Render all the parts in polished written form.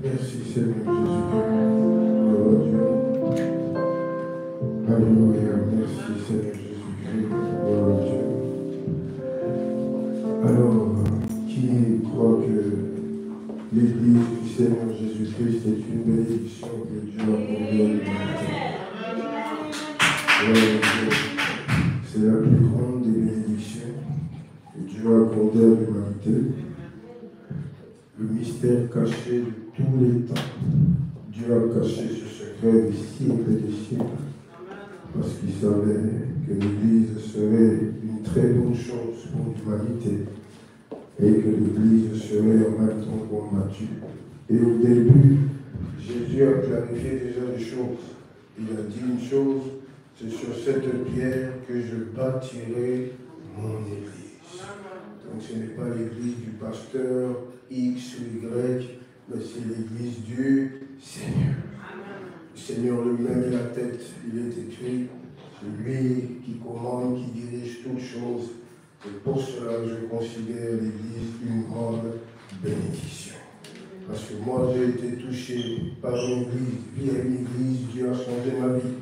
Merci Seigneur Jésus-Christ. Gloire à Dieu. Alléluia. Merci Seigneur Jésus-Christ. Gloire à Dieu. Alors, qui croit que l'Église du Seigneur Jésus-Christ est une bénédiction que Dieu a accordée à l'humanité? C'est la plus grande des bénédictions que Dieu a accordée à l'humanité. Le mystère caché de tous les temps. Dieu a caché ce secret des siècles et des siècles. Parce qu'il savait que l'Église serait une très bonne chose pour l'humanité. Et que l'Église serait en même temps combattue. Et au début, Jésus a clarifié déjà des choses. Il a dit une chose, c'est sur cette pierre que je bâtirai mon Église. Donc ce n'est pas l'Église du pasteur X ou Y, mais c'est l'Église du Seigneur. Le Seigneur lui-même est la tête, il est écrit, c'est lui qui commande, qui dirige toutes choses. Et pour cela, je considère l'Église une grande bénédiction. Parce que moi, j'ai été touché par une Église, via une Église, Dieu a changé ma vie.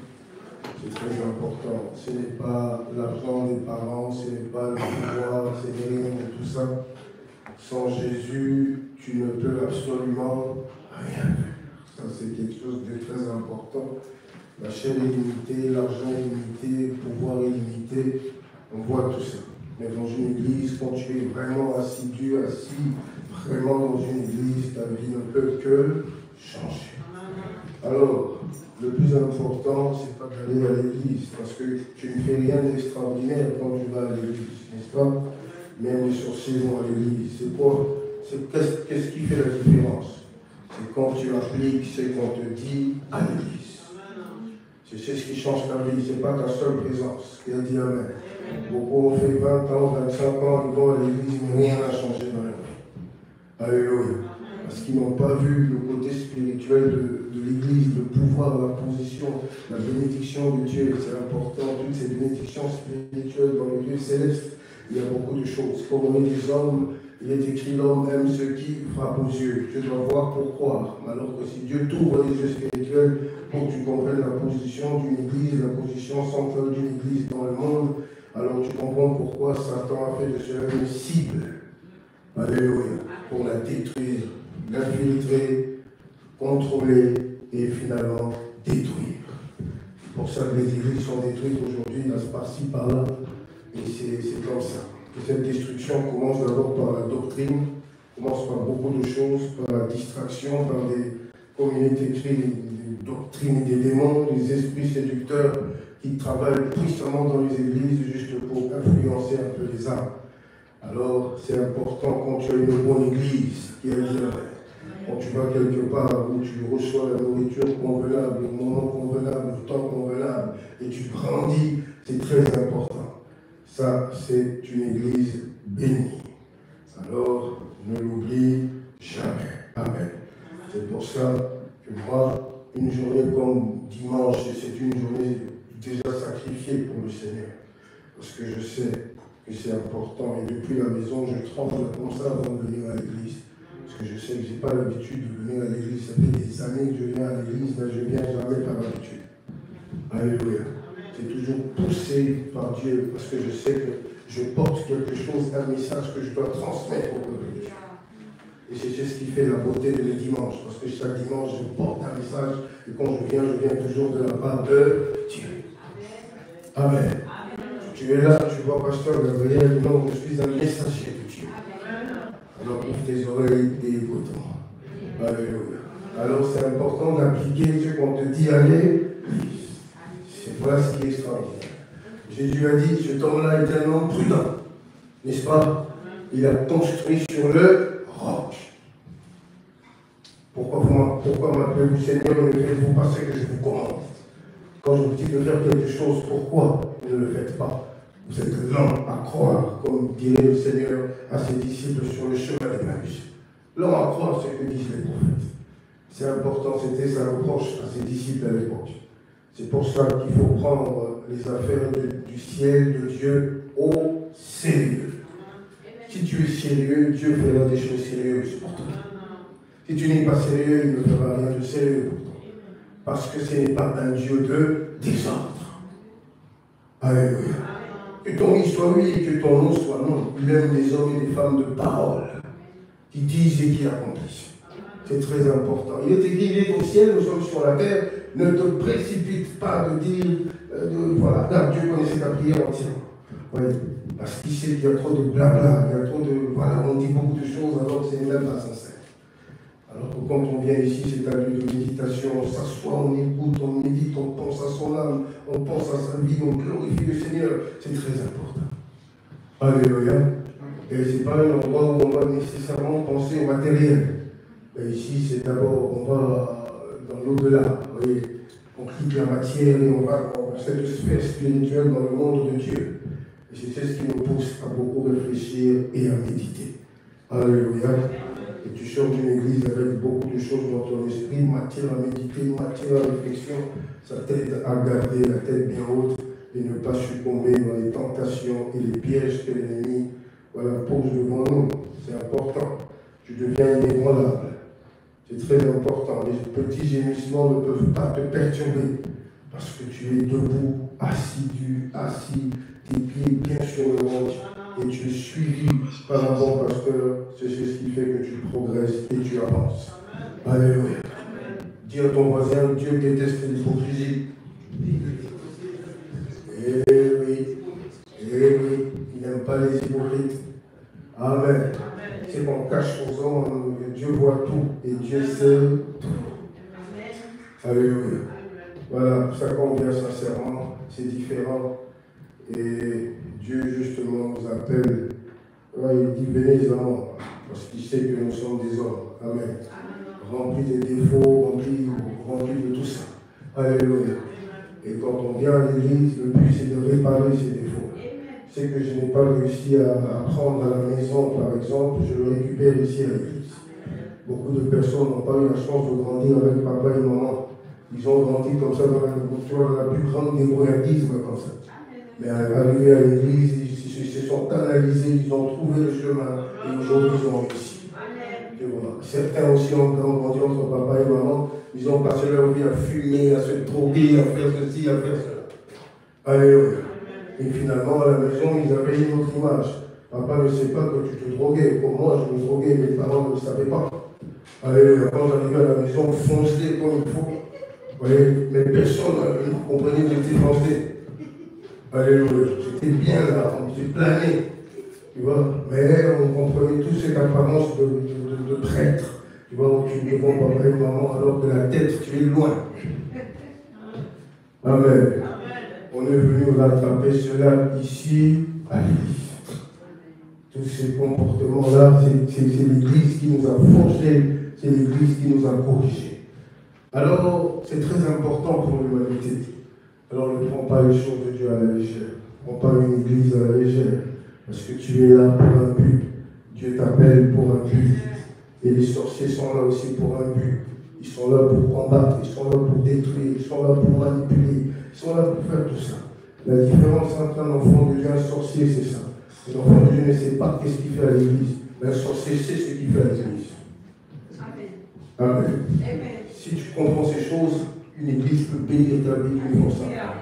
C'est très important. Ce n'est pas l'argent des parents, ce n'est pas le pouvoir, ce n'est rien de tout ça. Sans Jésus, tu ne peux absolument rien faire. Ça, c'est quelque chose de très important. La chaîne est limitée, l'argent est limité, le pouvoir est limité. On voit tout ça. Mais dans une église, quand tu es vraiment assidu, assis, vraiment dans une église, ta vie ne peut que changer. Alors, le plus important, c'est pas d'aller à l'église, parce que tu ne fais rien d'extraordinaire quand tu vas à l'église, n'est-ce pas? Même les sorciers vont à l'église. C'est quoi? Qu'est-ce qui fait la différence? C'est quand tu appliques ce qu'on te dit à l'église. C'est ce qui change ta vie, ce n'est pas ta seule présence. Qui a dit Amen. Beaucoup ont fait 20 ans, 25 ans, ils vont à l'église, mais rien n'a changé dans leur vie. Alléluia. Parce qu'ils n'ont pas vu le côté spirituel de l'église, le pouvoir, la position, la bénédiction de Dieu. C'est important, toutes ces bénédictions spirituelles dans le Dieu céleste. Il y a beaucoup de choses. Comme on est des hommes, il est écrit l'homme aime ce qui frappe aux yeux. Tu dois voir pour croire. Alors que si Dieu t'ouvre les yeux spirituels pour que tu comprennes la position d'une église, la position centrale d'une église dans le monde, alors tu comprends pourquoi Satan a fait de cela une cible. Alléluia. Pour la détruire, l'infiltrer, contrôler et finalement détruire. C'est pour ça que les églises sont détruites aujourd'hui, par-ci, par-là. Et c'est comme ça. Et cette destruction commence d'abord par la doctrine, commence par beaucoup de choses, par la distraction, par des, comme il est écrit, des doctrines des démons, des esprits séducteurs qui travaillent puissamment dans les églises juste pour influencer un peu les âmes. Alors, c'est important quand tu as une bonne église qui a dit quand tu vas quelque part où tu reçois la nourriture convenable, le moment convenable, le temps convenable, et tu grandis, c'est très important. Ça, c'est une église bénie. Alors, ne l'oublie jamais. Amen. C'est pour ça que moi, une journée comme dimanche, c'est une journée déjà sacrifiée pour le Seigneur. Parce que je sais que c'est important. Et depuis la maison, je tremble comme ça avant de venir à l'église. Parce que je sais que je n'ai pas l'habitude de venir à l'église. Ça fait des années que je viens à l'église, mais je ne viens jamais par habitude. Alléluia. C'est toujours poussé par Dieu, parce que je sais que je porte quelque chose, un message que je dois transmettre au peuple de Dieu. Et c'est ce qui fait la beauté de mes dimanches, parce que chaque dimanche, je porte un message, et quand je viens toujours de la part de Dieu. Amen. Tu es là, tu vois Pasteur Gabriel, non, je suis un messager de Dieu. Alors ouvre tes oreilles et écoute-moi. Alléluia. Alors c'est important d'appliquer ce qu'on te dit, allez. Voilà ce qui est extraordinaire. Jésus a dit, cet homme-là est un homme prudent. N'est-ce pas? Il a construit sur le roc. Pourquoi m'appelez-vous Seigneur, ne faites-vous pas ce que je vous commande? Quand je vous dis de faire quelque chose, pourquoi ne le faites pas? Vous êtes lents à croire, comme dirait le Seigneur à ses disciples sur le chemin d'Emmaüs. Lents à croire ce que disent les prophètes. C'est important, c'était sa reproche à ses disciples à l'époque. C'est pour ça qu'il faut prendre les affaires du ciel, de Dieu, au sérieux. Si tu es sérieux, Dieu fera des choses sérieuses pour toi. Si tu n'es pas sérieux, il ne fera rien de sérieux pour toi. Parce que ce n'est pas un Dieu de désordre. Alléluia. Que ton oui soit oui et que ton non soit non. Il aime les hommes et les femmes de parole qui disent et qui accomplissent. C'est très important. Il est écrit, il est au ciel, nous sommes sur la terre. Ne te précipite pas de dire, voilà, car Dieu connaissait ta prière entièrement. Oui, parce qu'il sait qu'il y a trop de blabla, il y a trop de, voilà, on dit beaucoup de choses alors que ce n'est même pas sincère. Alors que quand on vient ici, c'est un lieu de méditation, on s'assoit, on écoute, on médite, on pense à son âme, on pense à sa vie, on glorifie le Seigneur. C'est très important. Alléluia. Et ce n'est pas un endroit où on va nécessairement penser au matériel. Mais ici, c'est d'abord, on va dans l'au-delà. Vous voyez, on quitte la matière et on va dans cette sphère spirituelle dans le monde de Dieu. Et c'est ce qui nous pousse à beaucoup réfléchir et à méditer. Alléluia. Et tu sors d'une église avec beaucoup de choses dans ton esprit, matière à méditer, matière à réflexion. Ça t'aide à garder la tête bien haute et ne pas succomber dans les tentations et les pièges que l'ennemi pose devant nous. C'est important. Tu deviens inébranlable. C'est très important. Les petits gémissements ne peuvent pas te perturber parce que tu es debout, assis, tes pieds bien sur le ventre et tu es suivi par un bon pasteur. C'est ce qui fait que tu progresses et tu avances. Alléluia. Dis à ton voisin, Dieu déteste l'hypocrisie. Eh oui, il n'aime pas les hypocrites. Amen. C'est qu'on cache aux hommes, Dieu voit tout et Dieu sait tout. Alléluia. Voilà, ça qu'on vient sincèrement, c'est différent. Et Dieu justement nous appelle. Ouais, il dit venez les hommes, parce qu'il sait que nous sommes des hommes. Amen. Remplis des défauts, remplis de tout ça. Alléluia. Et quand on vient à l'église, le but c'est de réparer ces défauts. C'est que je n'ai pas réussi à apprendre à la maison, par exemple, je le récupère ici à l'église. Beaucoup de personnes n'ont pas eu la chance de grandir avec papa et maman. Ils ont grandi comme ça dans la plus grande débrouillardise, comme ça. Mais arrivés à l'église, ils se sont analysés, ils ont trouvé le chemin et aujourd'hui ils ont réussi. Certains aussi ont grandi entre papa et maman, ils ont passé leur vie à fumer, à se droguer, à faire ceci, à faire cela. Alléluia. Et finalement, à la maison, ils avaient une autre image. Papa ne sait pas que tu te droguais. Pour moi, je me droguais, mes parents ne le savaient pas. Alléluia. Quand j'arrivais à la maison, foncé comme il faut. Vous voyez, mais personne ne comprenait que j'étais foncé. Alléluia. J'étais bien là, on s'est plané. Tu vois, mais on comprenait tous cette apparence de prêtre. Tu vois, où tu es devant papa et maman, alors que la tête, tu es loin. Amen. On est venu rattraper cela ici à l'église. Tous ces comportements-là, c'est l'église qui nous a forgés, c'est l'église qui nous a corrigés. Alors, c'est très important pour l'humanité. Alors, ne prends pas les choses de Dieu à la légère. Ne prends pas une église à la légère. Parce que tu es là pour un but. Dieu t'appelle pour un but. Et les sorciers sont là aussi pour un but. Ils sont là pour combattre, ils sont là pour détruire, ils sont là pour manipuler, ils sont là pour faire tout ça. La différence entre un enfant de Dieu et un sorcier, c'est ça. L'enfant de Dieu ne sait pas qu'est-ce qu'il fait à l'église, mais un sorcier sait ce qu'il fait à l'église. Amen. Amen. Si tu comprends ces choses, une église peut bénir ta vie d'une force incroyable.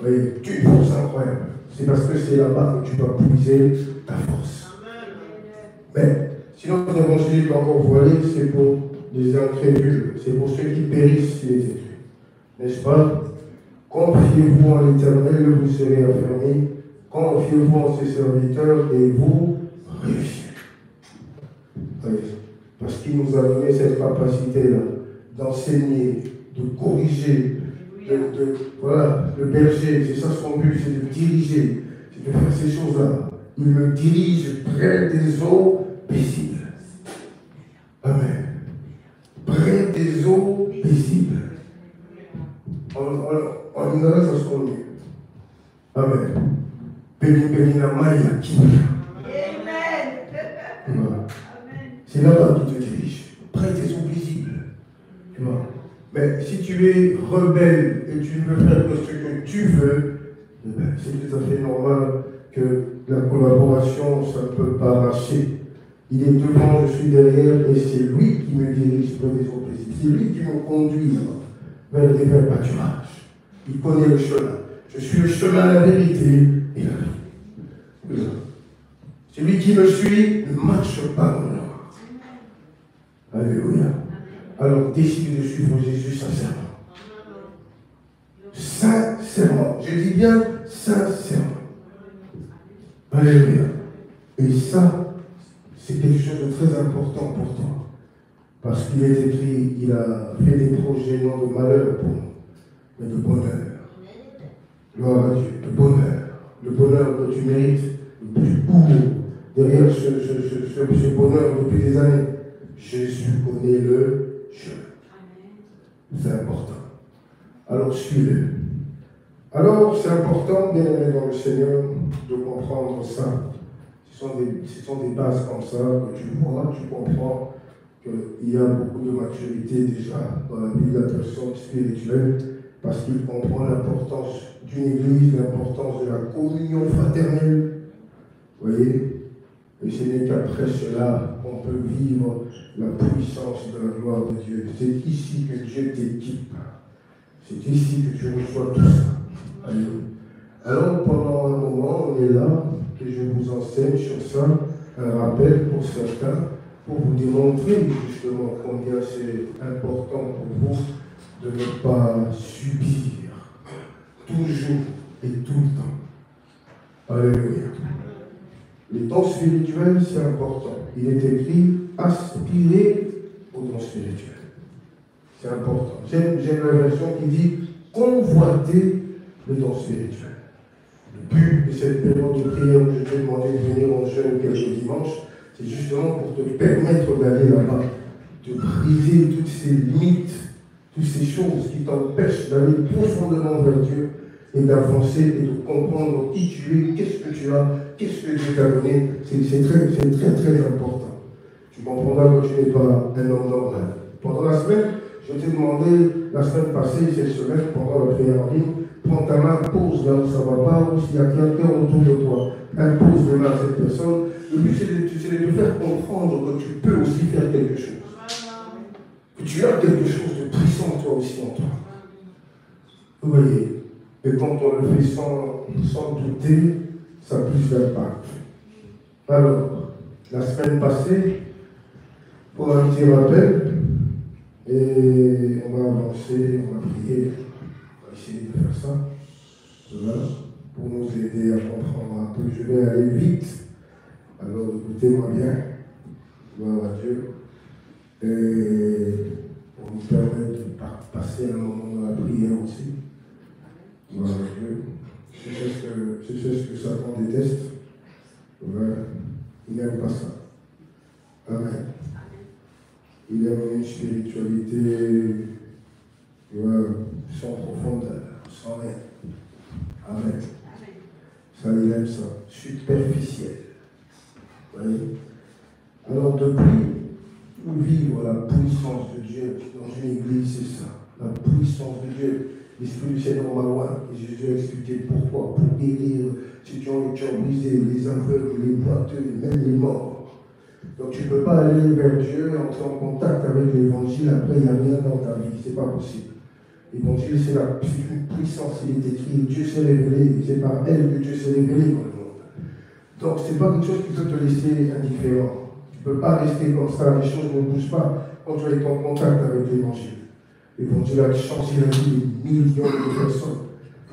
Oui, d'une force incroyable. C'est parce que c'est là-bas que tu vas puiser ta force. Mais sinon, l'évangile est encore voilé, c'est pour les incrédules, c'est pour ceux qui périssent s'il est écrit. N'est-ce pas? Confiez-vous en l'Éternel, vous serez affermis. Confiez-vous en ses serviteurs et vous réussirez. Parce qu'il nous a donné cette capacité-là d'enseigner, de corriger, voilà, le berger, c'est ça son but, c'est de diriger, c'est de faire ces choses-là. Il me dirige près des eaux paisibles. Amen. Près des eaux paisibles. En ignorant ça se mieux. Amen. Béni la maille qui. Amen. C'est là-bas qui te dirige. Près des eaux paisibles. Tu vois. Mais si tu es rebelle et tu ne veux faire que ce que tu veux, c'est tout à fait normal que la collaboration, ça ne peut pas marcher. Il est devant, je suis derrière, et c'est lui qui me dirige vers les eaux paisibles. C'est lui qui me conduit vers les verts pâturages. Il connaît le chemin. Je suis le chemin, la vérité et la vie. Celui qui me suit ne marche pas dans le noir. Alléluia. Alors décide de suivre Jésus sincèrement. Sincèrement. Je dis bien sincèrement. Alléluia. Et ça, c'est quelque chose de très important pour toi. Parce qu'il est écrit, il a fait des projets non de malheur pour nous, mais de bonheur. Gloire à Dieu, de bonheur. Le bonheur que tu mérites, le plus beau. Derrière ce bonheur depuis des années, Jésus connaît le chemin. C'est important. Alors suis-le. Alors c'est important, bien aimé dans le Seigneur, de comprendre ça. Ce sont des bases comme ça que tu vois, tu comprends qu'il y a beaucoup de maturité déjà dans la vie de la personne spirituelle parce qu'il comprend l'importance d'une église, l'importance de la communion fraternelle. Vous voyez? Et ce n'est qu'après cela qu'on peut vivre la puissance de la gloire de Dieu. C'est ici que Dieu t'équipe. C'est ici que tu reçois tout ça. Alléluia. Alors pendant un moment, on est là, que je vous enseigne sur ça, un rappel pour certains, pour vous démontrer justement combien c'est important pour vous de ne pas subir toujours et tout le temps. Alléluia. Les dons spirituels, c'est important. Il est écrit aspirer aux dons spirituels. C'est important. J'aime la version qui dit convoiter le don spirituel. Le but de cette période de prière où je t'ai demandé de venir en jeûne quelques dimanches, c'est justement pour te permettre d'aller là-bas, de briser toutes ces limites, toutes ces choses qui t'empêchent d'aller profondément vers Dieu et d'avancer et de comprendre qui tu es, qu'est-ce que tu as, qu'est-ce que Dieu t'a donné. C'est très important. Tu comprendras que tu n'es pas un homme normal. Pendant la semaine, je t'ai demandé, la semaine passée, cette semaine, pendant la prière en ligne, prends ta main, pose là où ça ne va pas, ou s'il y a quelqu'un autour de toi, impose les mains à cette personne. Le but, c'est de te faire comprendre que tu peux aussi faire quelque chose. Que tu as quelque chose de puissant, toi aussi, en toi. Vous voyez? Et quand on le fait sans douter, ça a plus d'impact. Alors, la semaine passée, pour un petit rappel, et on va avancer, on va prier, on va essayer de faire ça, voilà, pour nous aider à comprendre un peu. Je vais aller vite, alors écoutez-moi bien, gloire à Dieu, et pour nous permettre de passer un moment dans la prière aussi. Gloire à Dieu. Je sais ce que Satan déteste. Voilà. Il n'aime pas ça. Amen. Il aime une spiritualité sans profondeur, sans rien. Amen. Ça, il aime ça. Superficiel. Vous voyez? Alors, depuis vivre la puissance de Dieu dans une église, c'est ça. La puissance de Dieu. L'Esprit du Seigneur m'a loin, et Jésus a expliqué pourquoi. Pour guérir ceux qui ont les cœurs brisés, les aveugles, les boiteux, même les morts. Donc tu ne peux pas aller vers Dieu, entrer en contact avec l'évangile, après il n'y a rien dans ta vie, c'est pas possible. L'évangile, c'est une puissance, il est écrit, Dieu s'est révélé, c'est par elle que Dieu s'est révélé dans le monde. Donc ce n'est pas quelque chose qui peut te laisser indifférent. Tu ne peux pas rester comme ça, les choses ne bougent pas quand tu es en contact avec l'évangile. L'évangile a changé la vie de millions de personnes.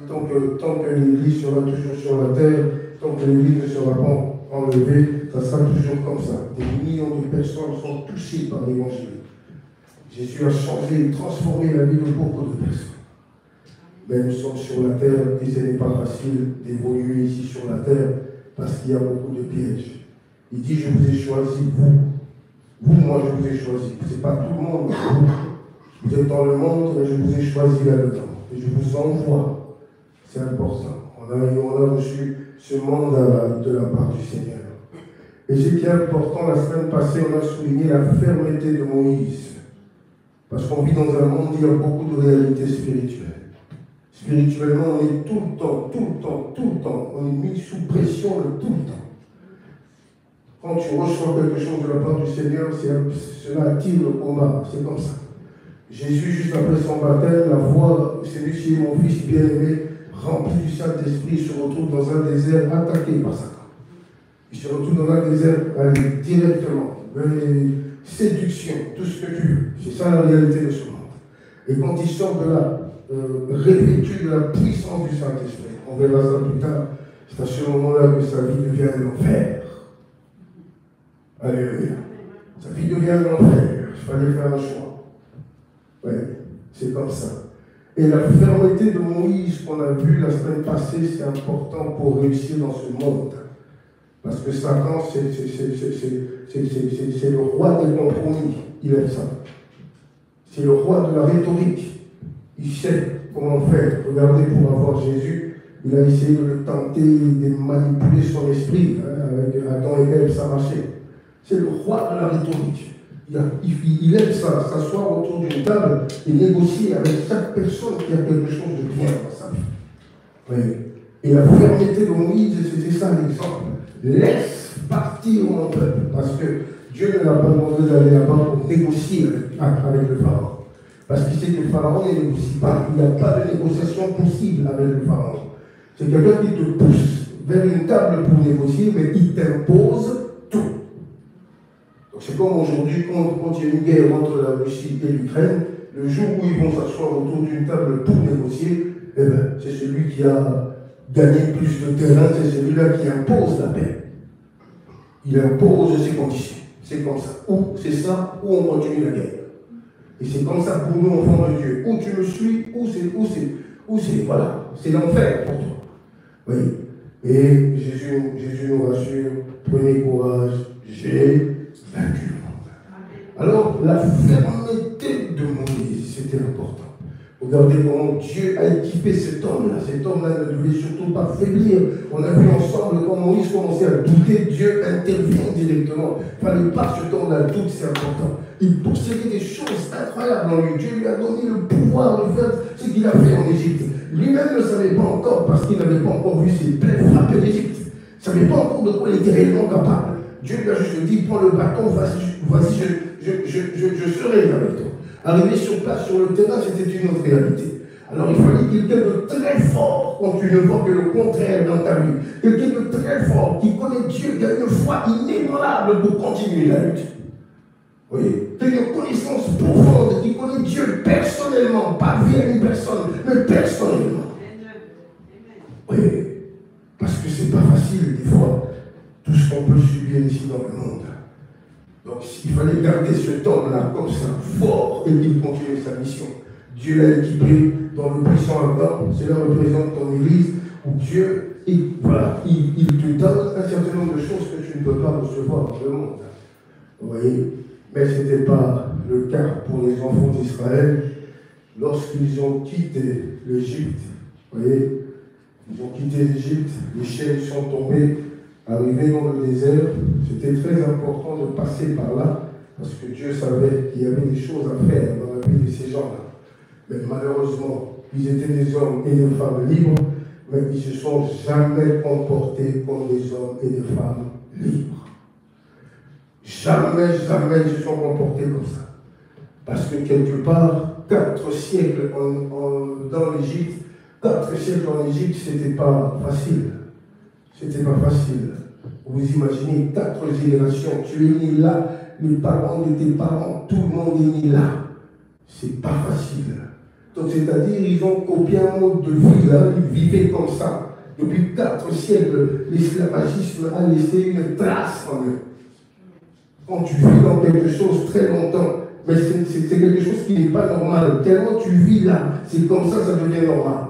Tant que l'Église sera toujours sur la terre, tant que l'Église ne sera pas enlevée, ça sera toujours comme ça. Des millions de personnes sont touchées par l'Évangile. Jésus a changé et transformé la vie de beaucoup de personnes. Mais nous sommes sur la terre et ce n'est pas facile d'évoluer ici sur la terre parce qu'il y a beaucoup de pièges. Il dit, je vous ai choisi, vous, moi je vous ai choisi. Ce n'est pas tout le monde, vous êtes dans le monde, mais je vous ai choisi là-dedans. Et je vous envoie. C'est important. On a reçu ce mandat de la part du Seigneur. Et ce qui est important, la semaine passée, on a souligné la fermeté de Moïse. Parce qu'on vit dans un monde où il y a beaucoup de réalités spirituelles. Spirituellement, on est tout le temps, on est mis sous pression tout le temps. Quand tu reçois quelque chose de la part du Seigneur, cela attire le combat. C'est comme ça. Jésus, juste après son baptême, la voix, celui-ci est mon fils bien-aimé, rempli du Saint-Esprit, se retrouve dans un désert attaqué par Satan. Il se retrouve dans un désert directement. Séduction, tout ce que tu veux. C'est ça la réalité de ce monde. Et quand il sort de là, revêtu de la puissance du Saint-Esprit, on verra ça plus tard, c'est à ce moment-là que sa vie devient un enfer. Alléluia. Sa vie devient un enfer. Il fallait faire un choix. Oui, c'est comme ça. Et la fermeté de Moïse qu'on a vue la semaine passée, c'est important pour réussir dans ce monde. Parce que Satan, c'est le roi des compromis. Il aime ça. C'est le roi de la rhétorique. Il sait comment faire. Regardez, pour avoir Jésus, il a essayé de le tenter, de manipuler son esprit. Avec Adam et Ève, ça marchait. C'est le roi de la rhétorique. Il aime ça, s'asseoir autour d'une table et négocier avec chaque personne qui a quelque chose de bien dans sa vie. Oui. Et la fermeté de Moïse, c'était ça l'exemple. Laisse partir mon peuple, parce que Dieu ne l'a pas demandé d'aller là-bas pour négocier avec le Pharaon. Parce qu'il sait que le Pharaon ne négocie pas. Il n'y a pas de négociation possible avec le Pharaon. C'est quelqu'un qui te pousse vers une table pour négocier, mais il t'impose tout. Donc c'est comme aujourd'hui, quand il y a une guerre entre la Russie et l'Ukraine, le jour où ils vont s'asseoir autour d'une table pour négocier, eh ben, c'est celui qui a gagné plus de terrain, c'est celui-là qui impose la paix. Il impose ses conditions. C'est comme ça. Ou c'est ça, ou on continue la guerre. Et c'est comme ça pour nous, enfants de Dieu. Ou tu me suis, ou c'est, voilà, c'est l'enfer pour toi. Oui. Et Jésus nous rassure, prenez courage, j'ai vaincu le monde. Alors, la fermeté de Moïse, c'était important. Regardez comment Dieu a équipé cet homme-là. Cet homme-là ne devait surtout pas faiblir. On a vu ensemble quand Moïse commençait à douter, Dieu intervient directement. Il ne fallait pas ce temps-là, le doute, c'est important. Il possédait des choses incroyables en lui. Dieu lui a donné le pouvoir de faire ce qu'il a fait en Égypte. Lui-même ne savait pas encore, parce qu'il n'avait pas encore vu ses plaies frapper l'Égypte. Il ne savait pas encore de quoi il était réellement capable. Dieu lui a juste dit, prends le bâton, vas-y, je serai avec toi. Arriver sur place, sur le terrain, c'était une autre réalité. Alors il fallait quelqu'un de très fort, quand tu ne vois que le contraire dans ta vie. Quelqu'un de très fort, qui connaît Dieu, qui a une foi inébranlable pour continuer la lutte. Vous voyez, qui a une connaissance profonde, qui connaît Dieu personnellement, pas via une personne, mais personnellement. Oui, parce que c'est pas facile des fois, tout ce qu'on peut subir ici dans le monde. Donc il fallait garder ce homme-là comme ça, fort, et qu'il continue sa mission. Dieu l'a équipé dans le puissant Adam, cela représente ton église, où Dieu, il te donne un certain nombre de choses que tu ne peux pas recevoir dans le monde. Vous voyez, mais ce n'était pas le cas pour les enfants d'Israël lorsqu'ils ont quitté l'Égypte. Vous voyez, ils ont quitté l'Égypte, les chaînes sont tombées. Arrivé dans le désert, c'était très important de passer par là, parce que Dieu savait qu'il y avait des choses à faire dans la vie de ces gens-là. Mais malheureusement, ils étaient des hommes et des femmes libres, mais ils ne se sont jamais comportés comme des hommes et des femmes libres. Jamais ils se sont comportés comme ça. Parce que quelque part, 4 siècles dans l'Égypte, 4 siècles en Égypte, c'était pas facile. C'était pas facile. Vous imaginez 4 générations, tu es né là, les parents de tes parents, tout le monde est né là. C'est pas facile. Donc c'est-à-dire, ils ont copié un mode de vie là, ils vivaient comme ça. Depuis 4 siècles, l'esclavagisme a laissé une trace en eux. Quand tu vis dans quelque chose très longtemps, mais c'est quelque chose qui n'est pas normal. Tellement tu vis là, c'est comme ça devient normal.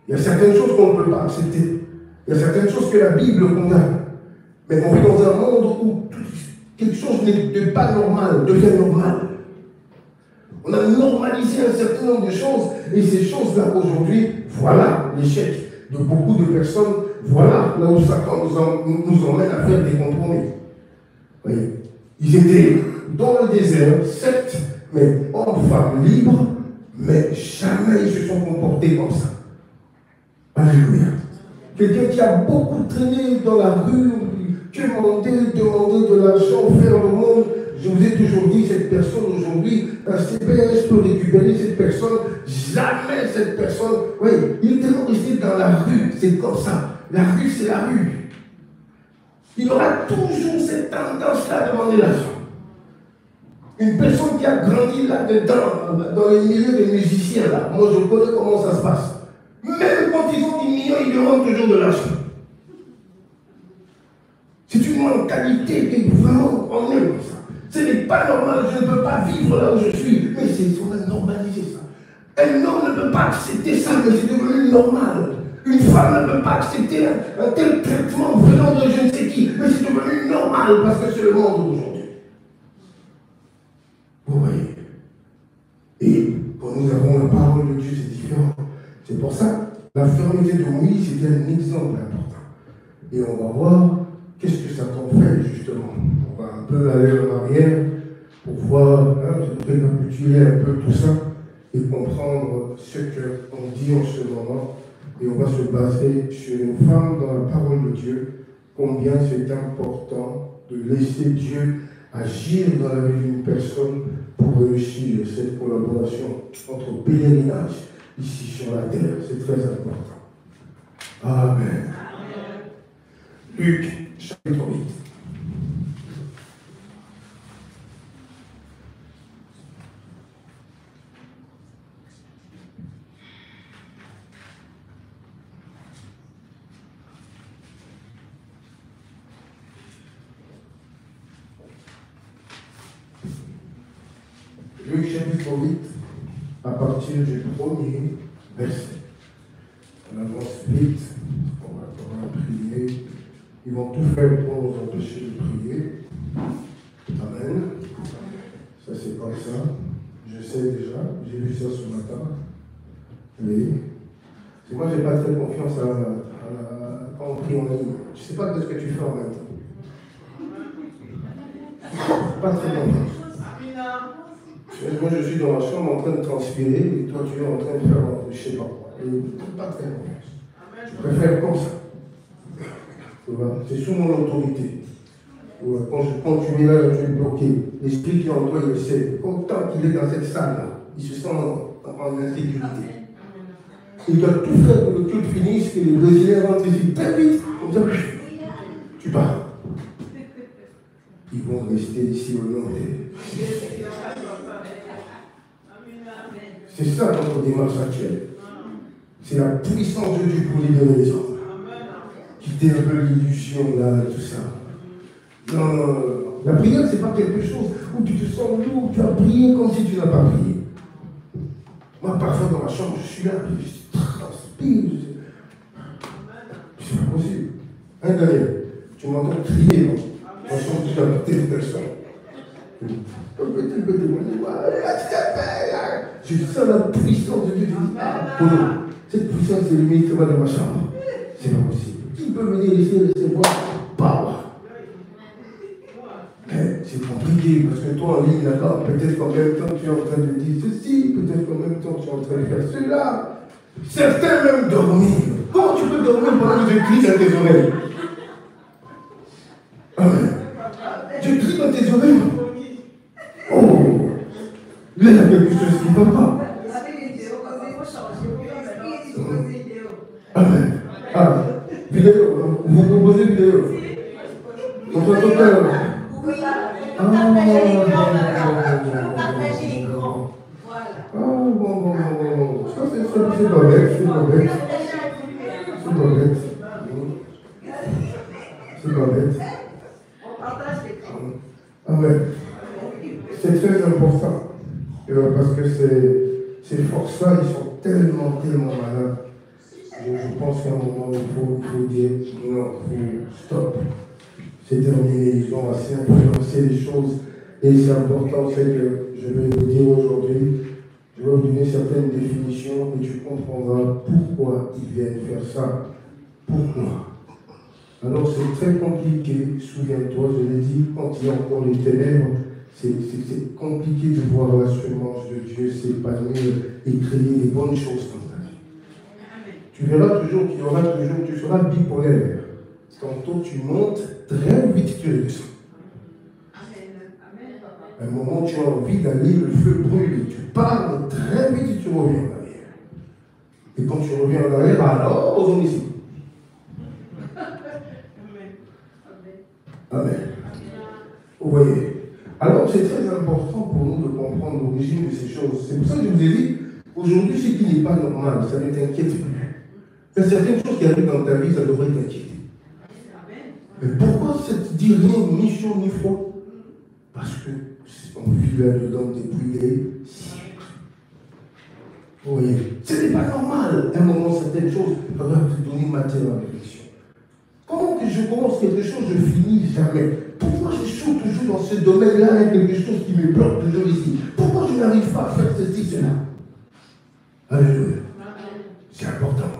Il y a certaines choses qu'on ne peut pas accepter. Il y a certaines choses que la Bible condamne. Mais on vit dans un monde où quelque chose n'est pas normal, devient normal. On a normalisé un certain nombre de choses, et ces choses-là, aujourd'hui, voilà l'échec de beaucoup de personnes. Voilà là où Satan nous emmène à faire des compromis. Oui. Ils étaient dans le désert, certes, mais hommes, femmes libres, mais jamais ils se sont comportés comme ça. Alléluia. Quelqu'un qui a beaucoup traîné dans la rue, demander de l'argent, faire le monde. Je vous ai toujours dit, cette personne aujourd'hui, un CPS peut récupérer cette personne, jamais cette personne. Oui, il est tellement resté dans la rue, c'est comme ça. La rue, c'est la rue. Il aura toujours cette tendance-là à demander l'argent. Une personne qui a grandi là-dedans, dans le milieu des musiciens, là, moi je connais comment ça se passe. Même quand ils ont des millions, ils demandent toujours de l'argent. C'est une mentalité qui vraiment on est comme ça. Ce n'est pas normal, je ne peux pas vivre là où je suis. Mais on a normalisé ça. Un homme ne peut pas accepter ça, mais c'est devenu normal. Une femme ne peut pas accepter un tel traitement venant de je ne sais qui, mais c'est devenu normal parce que c'est le monde d'aujourd'hui. Vous voyez. Et quand nous avons la parole de Dieu, c'est différent. C'est pour ça, la fermeté de Moïse, c'était un exemple important. Et on va voir qu'est-ce que Satan fait, justement. On va un peu aller en arrière pour voir, récapituler un peu tout ça et comprendre ce qu'on dit en ce moment. Et on va se baser sur une femme dans la parole de Dieu, combien c'est important de laisser Dieu agir dans la vie d'une personne pour réussir cette collaboration entre pèlerinage ici sur la terre. C'est très important. Amen. Luc, chapitre 8. Luc chapitre 8, à partir du premier verset. On avance vite, on va prier. Ils vont tout faire pour nous empêcher de prier. Amen. Ça c'est comme ça. Je sais déjà, j'ai vu ça ce matin. Oui. Moi j'ai pas très confiance quand on prie en ligne. Je ne sais pas ce que tu fais en même temps. Pas très confiance. Moi, je suis dans la chambre en train de transpirer et toi, tu es en train de faire, je ne sais pas quoi. Pas très confiance. Je préfère comme ça. C'est sous mon autorité. Quand tu es là, tu es bloqué. L'esprit qui est en toi, il le sait. Tant qu'il est dans cette salle-là, il se sent en insécurité. Il doit tout faire pour que le culte finisse, que les Brésiliens rentrent ici très vite. Comme ça, tu pars. Ils vont rester ici au long des... C'est ça notre démarche actuelle. C'est la puissance de Dieu pour libérer les hommes. Quitter un peu l'illusion là, tout ça. Non. La prière, c'est pas quelque chose où tu te sens lourd, tu as prié comme si tu n'as pas prié. Moi, parfois dans la chambre, je suis là, je transpire. C'est pas possible. Hein, Daniel, tu m'entends crier, non? Dans la chambre, tu as telle personne. Je sens la puissance de Dieu. Cette puissance est limite dans ma chambre. C'est pas possible. Qui peut venir ici et recevoir power? C'est compliqué parce que toi en ligne là-bas, peut-être qu'en même temps tu es en train de dire ceci, peut-être qu'en même temps tu es en train de faire cela. Certains même dormir. Comment tu peux dormir pendant que je crie dans tes oreilles? Amen. Je crie dans tes oreilles. Oh, il y a quelque chose qui ne va pas. Amen. Ah, vidéo, vous proposez vidéo. Votre total. Bon. Ça, c'est pas bête, C'est pas bête. Amen. C'est très important. Parce que ces forces-là, ils sont tellement malades. Je pense qu'à un moment, il faut dire non, stop. C'est terminé, ils ont assez influencé les choses. Et c'est important, c'est que je vais vous dire aujourd'hui, je vais vous donner certaines définitions et tu comprendras pourquoi ils viennent faire ça. Pourquoi? Alors c'est très compliqué, souviens-toi, je l'ai dit, quand il y a encore les ténèbres, c'est compliqué de voir la semence de Dieu s'épanouir et créer des bonnes choses dans ta vie. Tu verras toujours qu'il y aura toujours, tu seras bipolaire. Tantôt tu montes, très vite tu redescends. À un moment, tu as envie d'aller, le feu brûle, et tu pars, mais très vite tu reviens en arrière. Et quand tu reviens en arrière, alors on est ici. Amen. Vous voyez. Alors c'est très important pour nous de comprendre l'origine de ces choses. C'est pour ça que je vous ai dit, aujourd'hui, ce qui n'est pas normal, ça ne t'inquiète plus. Il y a certaines choses qui arrivent dans ta vie, ça devrait t'inquiéter. Mais pourquoi ça ne te dit rien, ni chaud ni froid? Parce qu'on vit là-dedans depuis des siècles. Vous voyez, ce n'est pas normal. À un moment, certaines choses doivent te donner matière à réflexion. Comment que je commence quelque chose, je finis jamais? Pourquoi je suis toujours dans ce domaine-là, il y a quelque chose qui me bloque toujours ici? Pourquoi je n'arrive pas à faire ceci, cela? Alléluia. C'est important.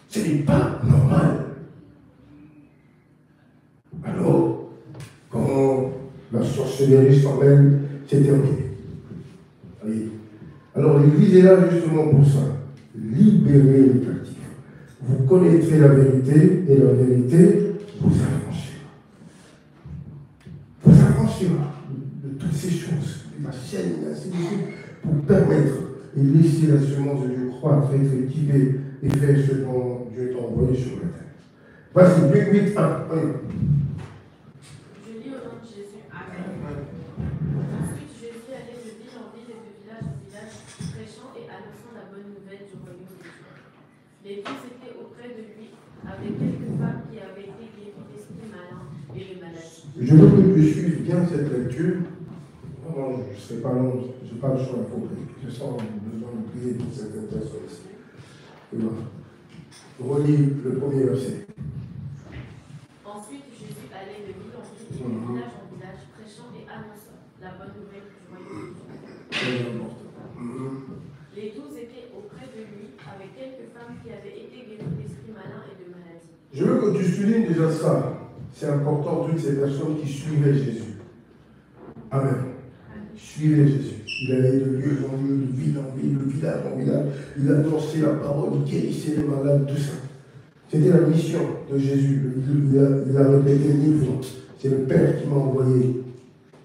Ce n'est pas normal. Alors, quand la sorcellerie s'en mêle, c'est terminé. Allez. Alors l'Église est là justement pour ça. Libérer les captifs. Vous connaîtrez la vérité et la vérité vous affranchira. Vous affranchira de toutes ces choses, de la chaîne, ainsi de suite, pour permettre et laisser la semence de Dieu croître, être équipée et faire ce dont Dieu t'a envoyé sur la terre. Voici 8, 1. Je lis au nom de Jésus. Amen. Ensuite, Jésus allait de ville en ville et de village en village, prêchant et annonçant la bonne nouvelle du royaume de Dieu. Les tous étaient auprès de lui, avec quelques femmes qui avaient été guéries d'esprits malins et de maladies. Je veux que tu suives bien cette lecture. Vraiment, je ne serai pas long, je n'ai pas le choix, il faut prier. Je sens besoin de prier pour certaines personnes ici. Relis le premier verset. Ensuite, Jésus allait de ville en ville et de village en village, prêchant et annonçant la bonne nouvelle du royaume de Dieu. Très important. Les 12 étaient auprès de lui, avec quelques femmes qui avaient été guéries d'esprits malins et de maladies. Je veux que tu soulignes déjà ça. C'est important, toutes ces personnes qui suivaient Jésus. Amen. Suivez Jésus. Il allait de lieu en lieu, de ville en ville, de village en village. Il annonçait la parole, il guérissait les malades, tout ça. C'était la mission de Jésus. Il a répété 1000 fois. C'est le Père qui m'a envoyé.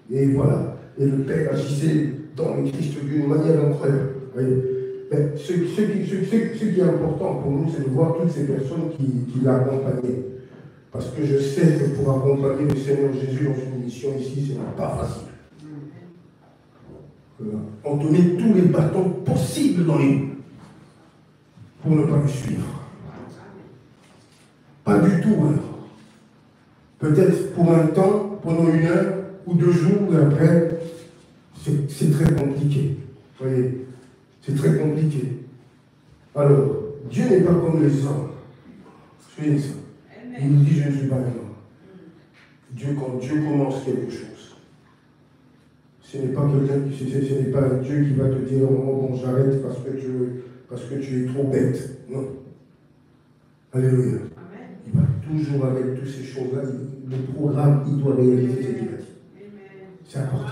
Et voilà. Et le Père agissait dans le Christ d'une manière incroyable. Mais ce qui est important pour nous, c'est de voir toutes ces personnes qui l'accompagnaient. Parce que je sais que pour accompagner le Seigneur Jésus dans une mission ici, ce n'est pas facile. On donnait tous les bâtons possibles dans les mains pour ne pas le suivre. Pas du tout alors. Peut-être pour un temps, pendant 1 heure ou 2 jours, et après, c'est très compliqué. Vous voyez, c'est très compliqué. Alors, Dieu n'est pas comme les hommes. Suivez ça. Il nous dit, je ne suis pas un homme. Quand Dieu commence quelque chose, ce n'est pas un Dieu qui va te dire, oh, bon, j'arrête parce que tu es trop bête. Non. Alléluia. Amen. Il va toujours avec toutes ces choses-là, le programme, il doit réaliser ce qu'il a dit. C'est important.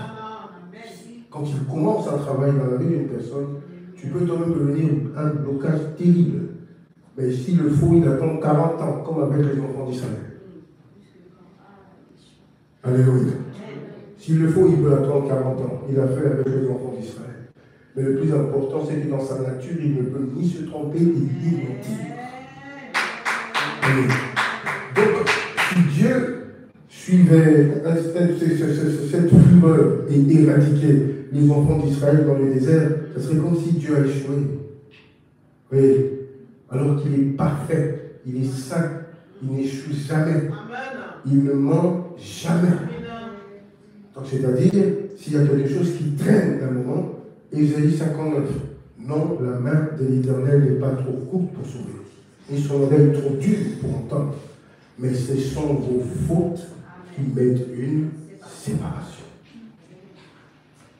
Quand il commence à travailler dans la vie d'une personne, tu peux toi-même devenir un blocage terrible. Mais s'il le faut, il attend 40 ans, comme avec les enfants d'Israël. Alléluia. S'il le faut, il peut attendre 40 ans. Il a fait avec les enfants d'Israël. Mais le plus important, c'est que dans sa nature, il ne peut ni se tromper, ni mentir. Donc, si Dieu suivait cette fureur et éradiquait les enfants d'Israël dans le désert, ce serait comme si Dieu a échoué. Oui. Alors qu'il est parfait, il est saint, il n'échoue jamais. Il ne ment jamais. Donc, c'est-à-dire, s'il y a quelque chose qui traîne à un moment, Ésaïe 59, non, la main de l'Éternel n'est pas trop courte pour sauver, ni son oreille trop dure pour entendre, mais ce sont vos fautes qui mettent une séparation.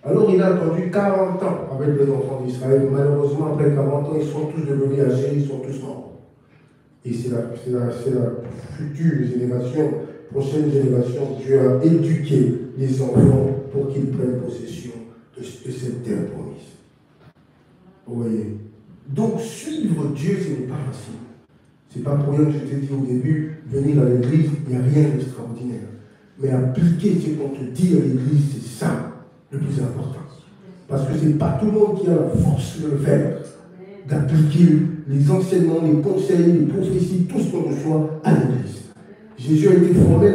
Alors il a attendu 40 ans avec les enfants d'Israël. Malheureusement, après 40 ans, ils sont tous devenus âgés, ils sont tous morts. Et c'est la future génération, prochaine génération, Dieu a éduqué les enfants pour qu'ils prennent possession de cette terre promise. Vous voyez? Donc suivre Dieu, ce n'est pas facile. C'est pas pour rien que je t'ai dit au début, venir à l'église, il n'y a rien d'extraordinaire. Mais appliquer ce qu'on te dit à l'église, c'est ça le plus important. Parce que ce n'est pas tout le monde qui a la force de le faire, d'appliquer les enseignements, les conseils, les prophéties, tout ce qu'on reçoit à l'église. Jésus a été formé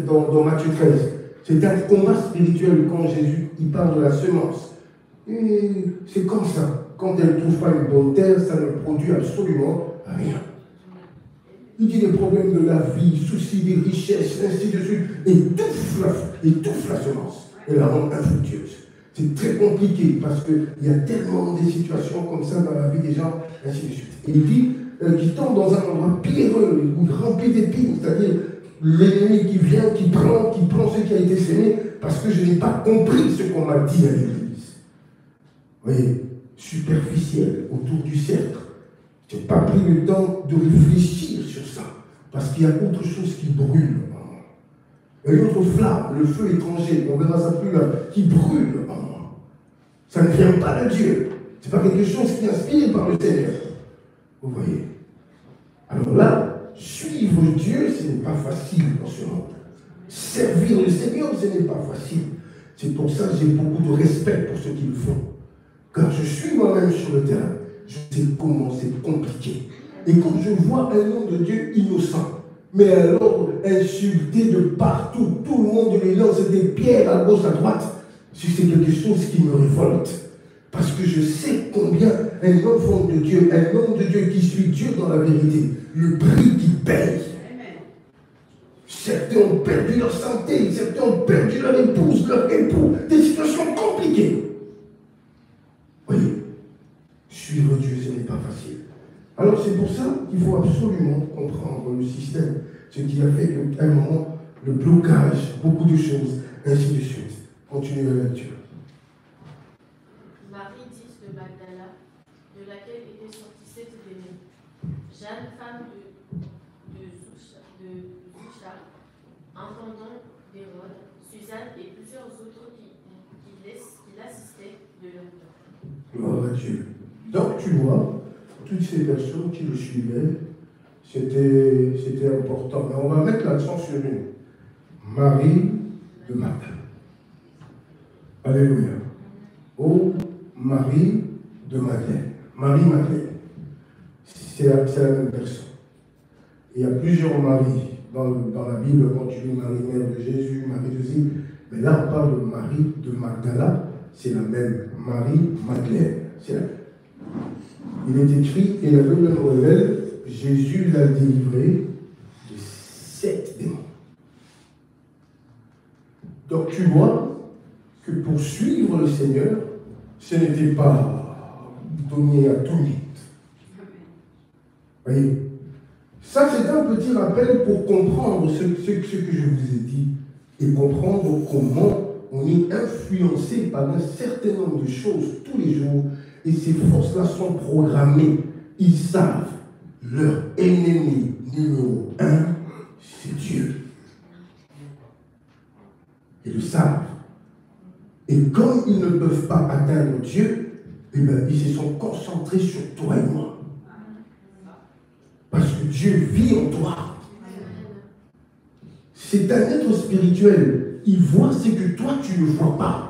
dans Matthieu 13. C'est un combat spirituel quand Jésus il parle de la semence. Et c'est comme ça. Quand elle ne trouve pas une bonne terre, ça ne produit absolument rien. Il dit les problèmes de la vie, soucis des richesses, ainsi de suite, étouffe la semence et la rend infructueuse. C'est très compliqué parce qu'il y a tellement de situations comme ça dans la vie des gens, ainsi de suite. Et il dit qu'ils tombent dans un endroit pierreux, rempli d'épines, c'est-à-dire l'ennemi qui vient, qui prend ce qui a été sémé parce que je n'ai pas compris ce qu'on m'a dit à l'église. Vous voyez, superficiel, autour du cercle. Je n'ai pas pris le temps de réfléchir sur ça, parce qu'il y a autre chose qui brûle. Il y a une autre flamme, le feu étranger, on verra ça plus là, qui brûle en moi. Ça ne vient pas de Dieu. Ce n'est pas quelque chose qui est inspiré par le Seigneur. Vous voyez. Alors là, suivre Dieu, ce n'est pas facile dans ce monde. Servir le Seigneur, ce n'est pas facile. C'est pour ça que j'ai beaucoup de respect pour ceux qui le font. Car je suis moi-même sur le terrain. Je sais comment c'est compliqué. Et quand je vois un homme de Dieu innocent, mais alors insulté de partout, tout le monde lui lance des pierres à gauche, à droite, c'est quelque chose qui me révolte. Parce que je sais combien un enfant de Dieu, un homme de Dieu qui suit Dieu dans la vérité, le prix qu'il paye. Certains ont perdu leur santé, certains ont perdu leur épouse, leur époux, des situations compliquées. Voyez, suivre Dieu, ce n'est pas facile. Alors c'est pour ça qu'il faut absolument comprendre le système, ce qui a fait qu'à un moment, le blocage, beaucoup de choses, ainsi de suite. Continuez la lecture. Marie dite de Magdala, de laquelle était sortie cette démon. Jeanne, femme de Zucha, intendant d'Hérode, Suzanne et plusieurs autres qui l'assistaient de leur temps. Gloire à Dieu. Donc tu vois, toutes ces personnes qui le suivaient, c'était important. Mais on va mettre l'accent sur une. Marie de Magdala. Alléluia. Oh, Marie de Madeleine. Marie-Madeleine. C'est la même personne. Il y a plusieurs Maries dans la Bible, quand tu lis Marie, mère de Jésus, Marie de Zine. Mais là, on parle de Marie de Magdala. C'est la même. Marie-Madeleine. C'est la même. Il est écrit, et la Bible nous révèle, Jésus l'a délivré de 7 démons. Donc tu vois que pour suivre le Seigneur, ce n'était pas donné à tout le monde. Voyez, ça c'est un petit rappel pour comprendre ce que je vous ai dit et comprendre comment on est influencé par un certain nombre de choses tous les jours. Et ces forces-là sont programmées. Ils savent, leur ennemi numéro 1, c'est Dieu. Ils le savent. Et comme ils ne peuvent pas atteindre Dieu, eh bien, ils se sont concentrés sur toi et moi. Parce que Dieu vit en toi. C'est un être spirituel. Il voit ce que toi, tu ne vois pas.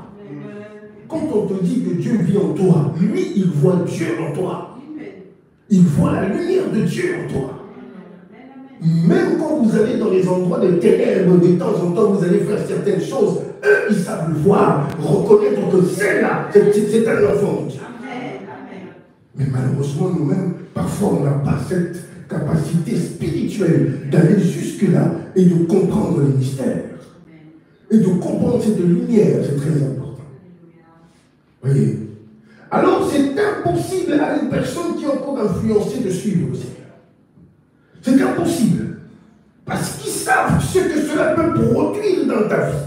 Quand on te dit que Dieu vit en toi, lui, il voit Dieu en toi. Il voit la lumière de Dieu en toi. Même quand vous allez dans les endroits de ténèbres, de temps en temps, vous allez faire certaines choses, eux, ils savent le voir, reconnaître que c'est là, c'est un enfant de Dieu. Mais malheureusement, nous-mêmes, parfois, on n'a pas cette capacité spirituelle d'aller jusque-là et de comprendre les mystères. Et de comprendre cette lumière, c'est très important. Voyez. Alors, c'est impossible à une personne qui est encore influencée de suivre le Seigneur. C'est impossible. Parce qu'ils savent ce que cela peut produire dans ta vie.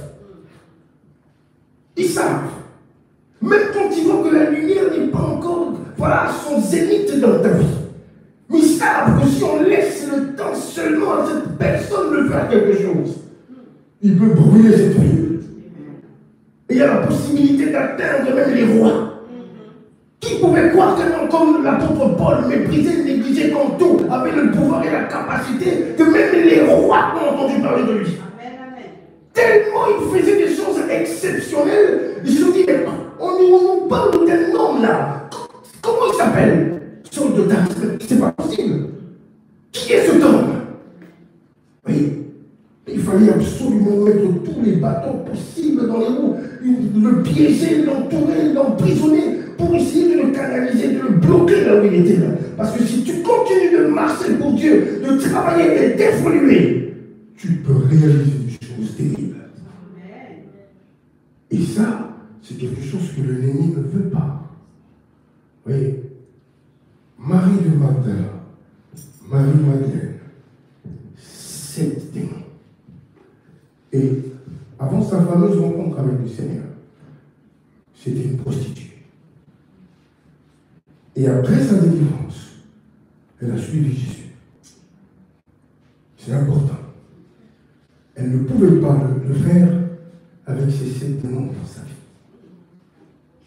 Ils savent. Même quand ils voient que la lumière n'est pas encore, voilà, son zénith dans ta vie. Mais ils savent que si on laisse le temps seulement à cette personne de faire quelque chose, il peut brûler cette vie. Et il y a la possibilité d'atteindre même les rois. Qui Qui pouvait croire que, comme l'apôtre Paul, méprisé, négligé comme tout, avait le pouvoir et la capacité que même les rois ont entendu parler de lui. Amen, amen. Tellement il faisait des choses exceptionnelles. Ils se sont dit, mais on nous parle d'un homme là. Comment il s'appelle? Saul de Tarse. C'est pas possible. Qui est cet homme? Oui. Il fallait absolument mettre tous les bâtons possibles dans les roues, le piéger, l'entourer, l'emprisonner, pour essayer de le canaliser, de le bloquer là où il était là. Parce que si tu continues de marcher pour Dieu, de travailler et d'évoluer, tu peux réaliser des choses terribles. Et ça, c'est quelque chose que l'ennemi ne veut pas. Oui. Marie de Magdala, Marie-Madeleine, 7 démons. Et avant sa fameuse rencontre avec le Seigneur, c'était une prostituée. Et après sa délivrance, elle a suivi Jésus. C'est important. Elle ne pouvait pas le faire avec ces 7 démons dans sa vie.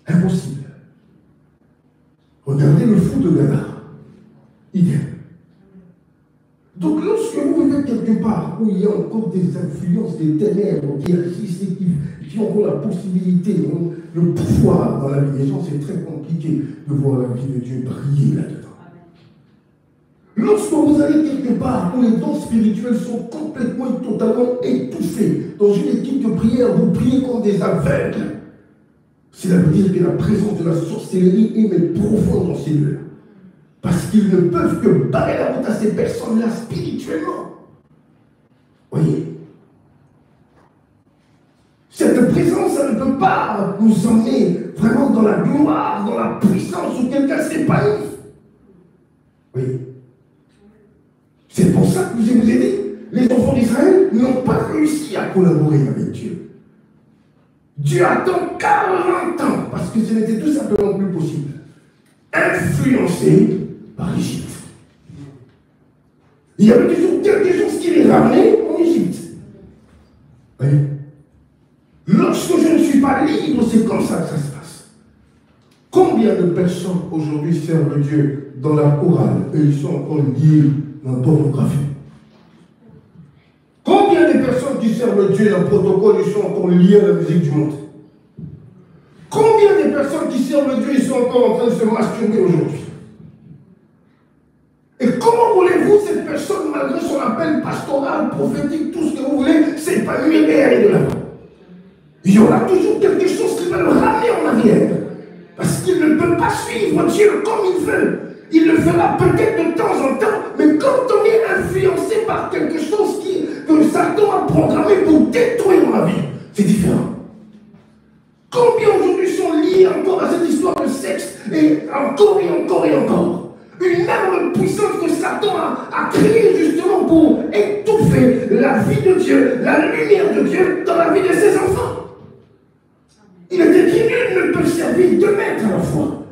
Impossible. Regardez le fou de Gadara. Idem. Donc lorsque vous vivez quelque part où il y a encore des influences, des ténèbres qui existent et qui ont encore la possibilité, le pouvoir dans la vie des gens, c'est très compliqué de voir la vie de Dieu briller là-dedans. Lorsque vous allez quelque part où les dons spirituels sont complètement et totalement étouffés, dans une équipe de prière, vous priez comme des aveugles, cela veut dire que la présence de la sorcellerie est profonde dans ces lieux. Parce qu'ils ne peuvent que barrer la route à ces personnes-là spirituellement. Voyez. Cette présence, ça ne peut pas nous emmener vraiment dans la gloire, dans la puissance où quelqu'un s'épanouit. Oui. C'est pour ça que je vous ai dit, les enfants d'Israël n'ont pas réussi à collaborer avec Dieu. Dieu attend 40 ans, parce que ce n'était tout simplement plus possible. Influencé par l'Égypte. Il y avait toujours quelque chose qui les ramenait en Égypte. Oui. Lorsque je ne suis pas libre, c'est comme ça que ça se passe. Combien de personnes aujourd'hui servent Dieu dans la chorale et ils sont encore liés dans la pornographie? Combien de personnes qui servent Dieu dans le protocole, ils sont encore liés à la musique du monde? Combien de personnes qui servent Dieu, ils sont encore en train de se masturber aujourd'hui? Et comment voulez-vous cette personne, malgré son appel pastoral, prophétique, tout ce que vous voulez, s'épanouir et aller de l'avant? Il y aura toujours quelque chose qui va le ramener en arrière. Parce qu'il ne peut pas suivre Dieu comme il veut. Il le fera peut-être de temps en temps, mais quand on est influencé par quelque chose que Satan a programmé pour détruire ma vie, c'est différent. Combien aujourd'hui sont liés encore à cette histoire de sexe, et encore et encore et encore? Une arme puissante que Satan a créée justement pour étouffer la vie de Dieu, la lumière de Dieu dans la vie de ses enfants. Il est écrit, nul ne peut servir deux maîtres à la fois.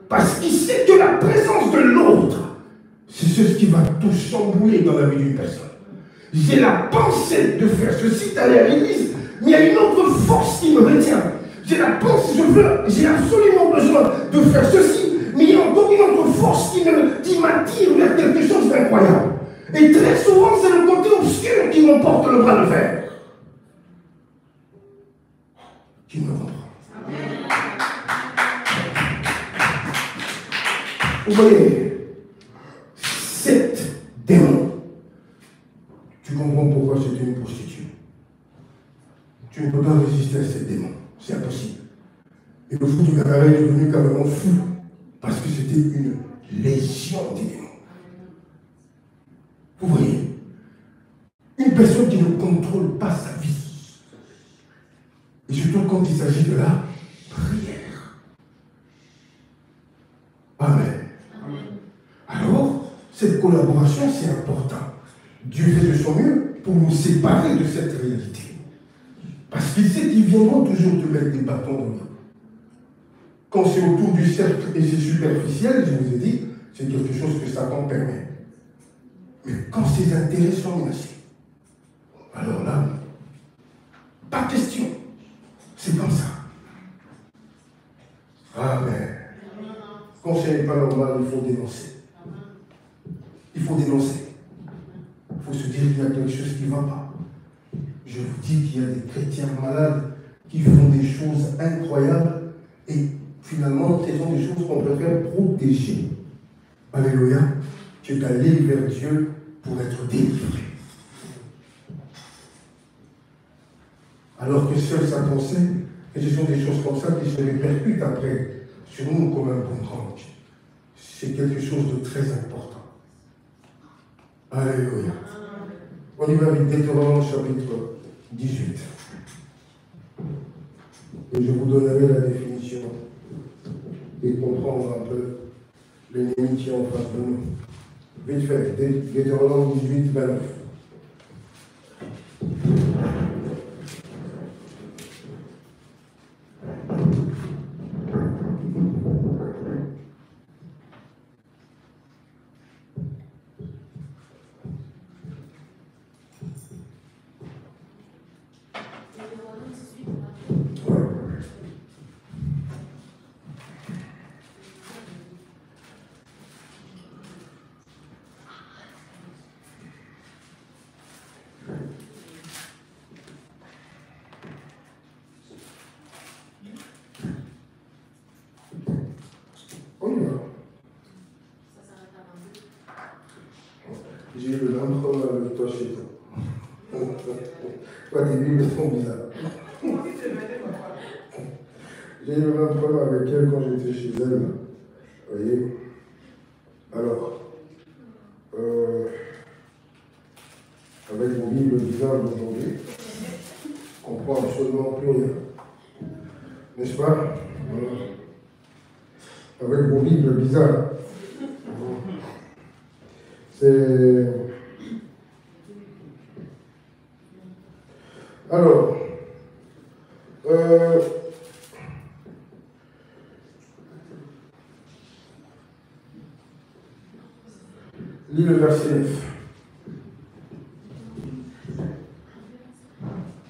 Parce qu'il sait que la présence de l'autre, c'est ce qui va tout chambouler dans la vie d'une personne. J'ai la pensée de faire ceci, d'aller à l'église, mais il y a une autre force qui me retient. J'ai la pensée, j'ai absolument besoin de faire ceci, mais il y a encore une autre force qui m'attire vers quelque chose d'incroyable. Et très souvent, c'est le côté obscur qui m'emporte le bras de fer. Qui me comprend? Vous voyez, 7 démons. Tu comprends pourquoi c'était une prostituée. Tu ne peux pas résister à ces démons. C'est impossible. Et le fou de Gadara est devenu carrément fou. Parce que c'était une légion des démons. Vous voyez, une personne qui ne contrôle pas sa vie. Et surtout quand il s'agit de la prière. Amen. Alors, cette collaboration, c'est important. Dieu fait de son mieux pour nous séparer de cette réalité. Parce qu'il sait qu'ils viendront toujours te mettre des bâtons dans le dos. Quand c'est autour du cercle et c'est superficiel, je vous ai dit, c'est quelque chose que Satan permet. Mais quand ses intérêts sont menacés, alors là, pas question. C'est comme ça. Amen. ce n'est pas normal, il faut dénoncer. Il faut dénoncer. Il faut se dire qu'il y a quelque chose qui ne va pas. Je vous dis qu'il y a des chrétiens malades qui font des choses incroyables et finalement, ce sont des choses qu'on préfère protéger. Alléluia. Tu es allé vers Dieu pour être délivré. Alors que seul Satan sait que ce sont des choses comme ça qui se répercutent après sur nous comme un boomerang. C'est quelque chose de très important. Alléluia. On y va avec Deutéronome chapitre 18. Et je vous donnerai la définition et comprendre un peu l'ennemi qui est en face de nous. Vite fait, Deutéronome 18, 29. J'ai eu le même problème avec toi chez toi. Toi, tes Bibles sont bizarres. J'ai eu le même problème avec elle quand j'étais chez elle. Vous voyez? Alors, avec vos Bibles bizarres d'aujourd'hui, on ne comprend absolument plus rien. N'est-ce pas? Avec vos Bibles bizarres. C'est... Alors, lis le verset 9.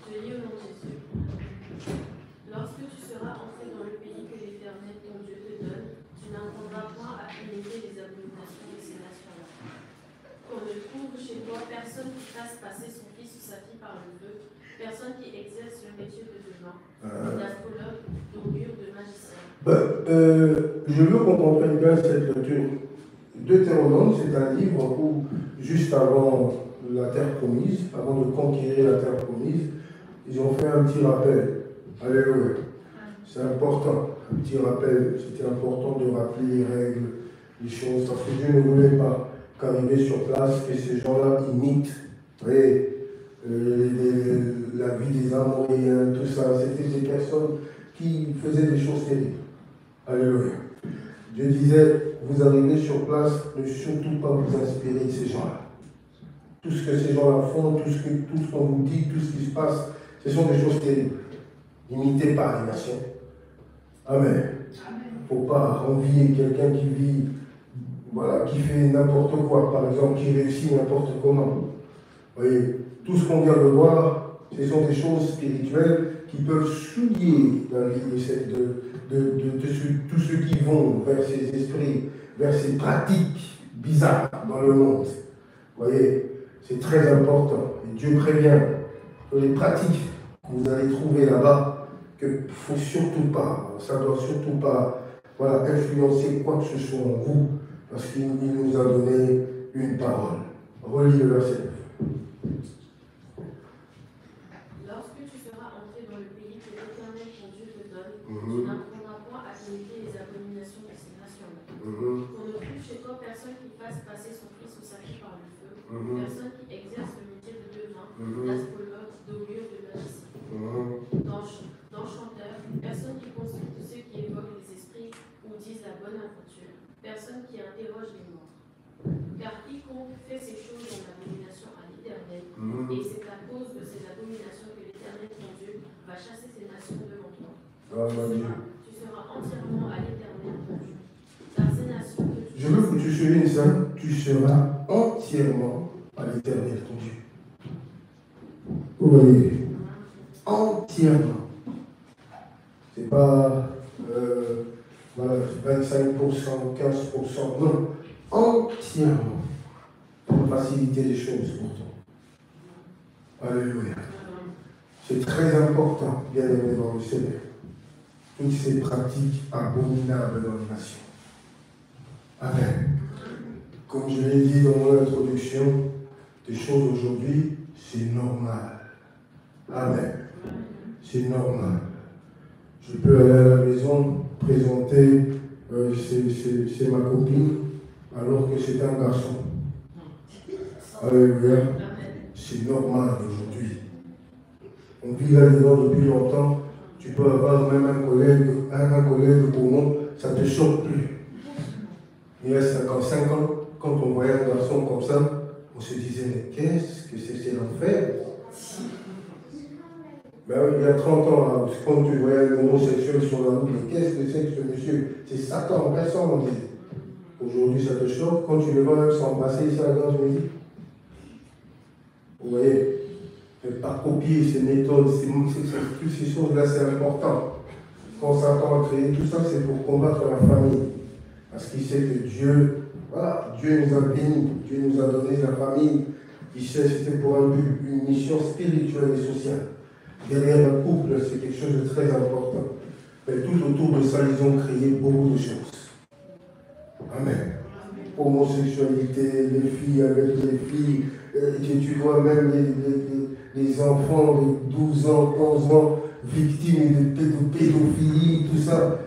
Je lis au nom de Jésus. Lorsque tu seras entré dans le pays que l'Éternel ton Dieu te donne, tu n'apprendras point à imiter les abominations de ces nations-là. Qu'on ne trouve chez toi personne qui fasse passer son fils ou sa fille par le feu, personne qui exerce le métier de devin, d'astrologue, d'augure, de magicien. Je veux qu'on comprenne bien cette lecture. Deutéronome, c'est un livre où, juste avant la terre promise, avant de conquérir la terre promise, ils ont fait un petit rappel. Alléluia. C'est important, un petit rappel. C'était important de rappeler les règles, les choses, parce que Dieu ne voulait pas qu'arriver sur place, que ces gens-là imitent. Vous voyez, la vie des Amoréens, tout ça, c'était des personnes qui faisaient des choses terribles. Alléluia. Dieu disait, vous arrivez sur place, ne surtout pas vous inspirer de ces gens-là. Tout ce que ces gens-là font, tout ce qu'on vous dit, tout ce qui se passe, ce sont des choses terribles. N'imitez pas les nations. Amen. Il ne faut pas envier quelqu'un qui vit, voilà, qui fait n'importe quoi, par exemple, qui réussit n'importe comment. Vous voyez, tout ce qu'on vient de voir, ce sont des choses spirituelles qui peuvent souiller la vie de tous ceux qui vont vers ces esprits, vers ces pratiques bizarres dans le monde. Vous voyez, c'est très important. Et Dieu prévient que les pratiques que vous allez trouver là-bas, qu'il ne faut surtout pas, ça ne doit surtout pas, voilà, influencer quoi que ce soit en vous, parce qu'il nous a donné une parole. Relis le verset 9. Lorsque tu seras entré dans le pays que l'Éternel ton Dieu te donne, tu n'apprendras point à imiter les abominations de ces nations-là. Qu'on ne trouve chez toi personne qui fasse passer son fils ou sa fille par le feu, personne qui exerce le métier de devin, d'astrologue, d'augure, de magicien, d'enchanteur, personne qui consulte ceux qui évoquent les esprits ou disent la bonne aventure, personne qui interroge les morts. Car quiconque fait ces choses est une abomination à l'Éternel, et c'est à cause de ces abominations que l'Éternel ton Dieu va chasser ces nations devant toi. Tu seras entièrement à l'Éternel ton Dieu. Car ces nations que tu... Je veux que tu soulignes ça, tu seras entièrement à l'Éternel ton Dieu. Vous voyez, entièrement. C'est pas voilà, 25%, 15%, non, entièrement, pour faciliter les choses pour toi. Alléluia. C'est très important, bien aimé dans le Seigneur, toutes ces pratiques abominables dans les nations. Amen. Comme je l'ai dit dans mon introduction, des choses aujourd'hui, c'est normal. Amen. C'est normal. Je peux aller à la maison, présenter, c'est ma copine, alors que c'est un garçon. Alléluia. C'est normal aujourd'hui. On vit là-dedans depuis longtemps. Tu peux avoir même un collègue pour nous, ça ne te choque plus. Il y a 55 ans, quand on voyait un garçon comme ça, on se disait, mais qu'est-ce que c'est l'enfer? Ben oui, il y a 30 ans, quand tu voyais un homosexuel sur la route, mais qu'est-ce que c'est que ce monsieur? C'est Satan, personne on disait. Aujourd'hui, ça te choque. Quand tu le vois même s'embrasser ici à la grande midi. Vous voyez, ne pas copier ces méthodes, toutes ces choses-là, c'est important. Quand Satan a créé tout ça, c'est pour combattre la famille. Parce qu'il sait que Dieu, voilà, Dieu nous a bénis, Dieu nous a donné la famille. Il sait que c'était pour un but, une mission spirituelle et sociale. Derrière un couple, c'est quelque chose de très important. Mais tout autour de ça, ils ont créé beaucoup de choses. Amen. Homosexualité, les filles avec les filles, tu vois même les enfants de 12 ans, 11 ans, victimes de pédophilie, tout ça.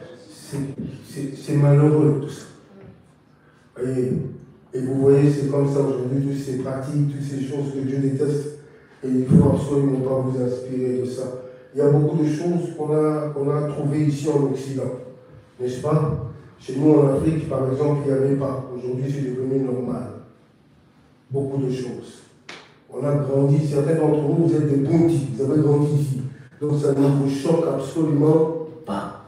C'est malheureux tout ça. Et vous voyez, c'est comme ça aujourd'hui, toutes ces pratiques, toutes ces choses que Dieu déteste. Et il ne faut absolument pas vous inspirer de ça. Il y a beaucoup de choses qu'on a trouvées ici en Occident. N'est-ce pas? Chez nous en Afrique, par exemple, il n'y avait pas. Aujourd'hui, c'est devenu normal. Beaucoup de choses. On a grandi, certains d'entre vous, vous êtes des bondis, vous avez grandi ici. Donc ça ne vous choque absolument pas.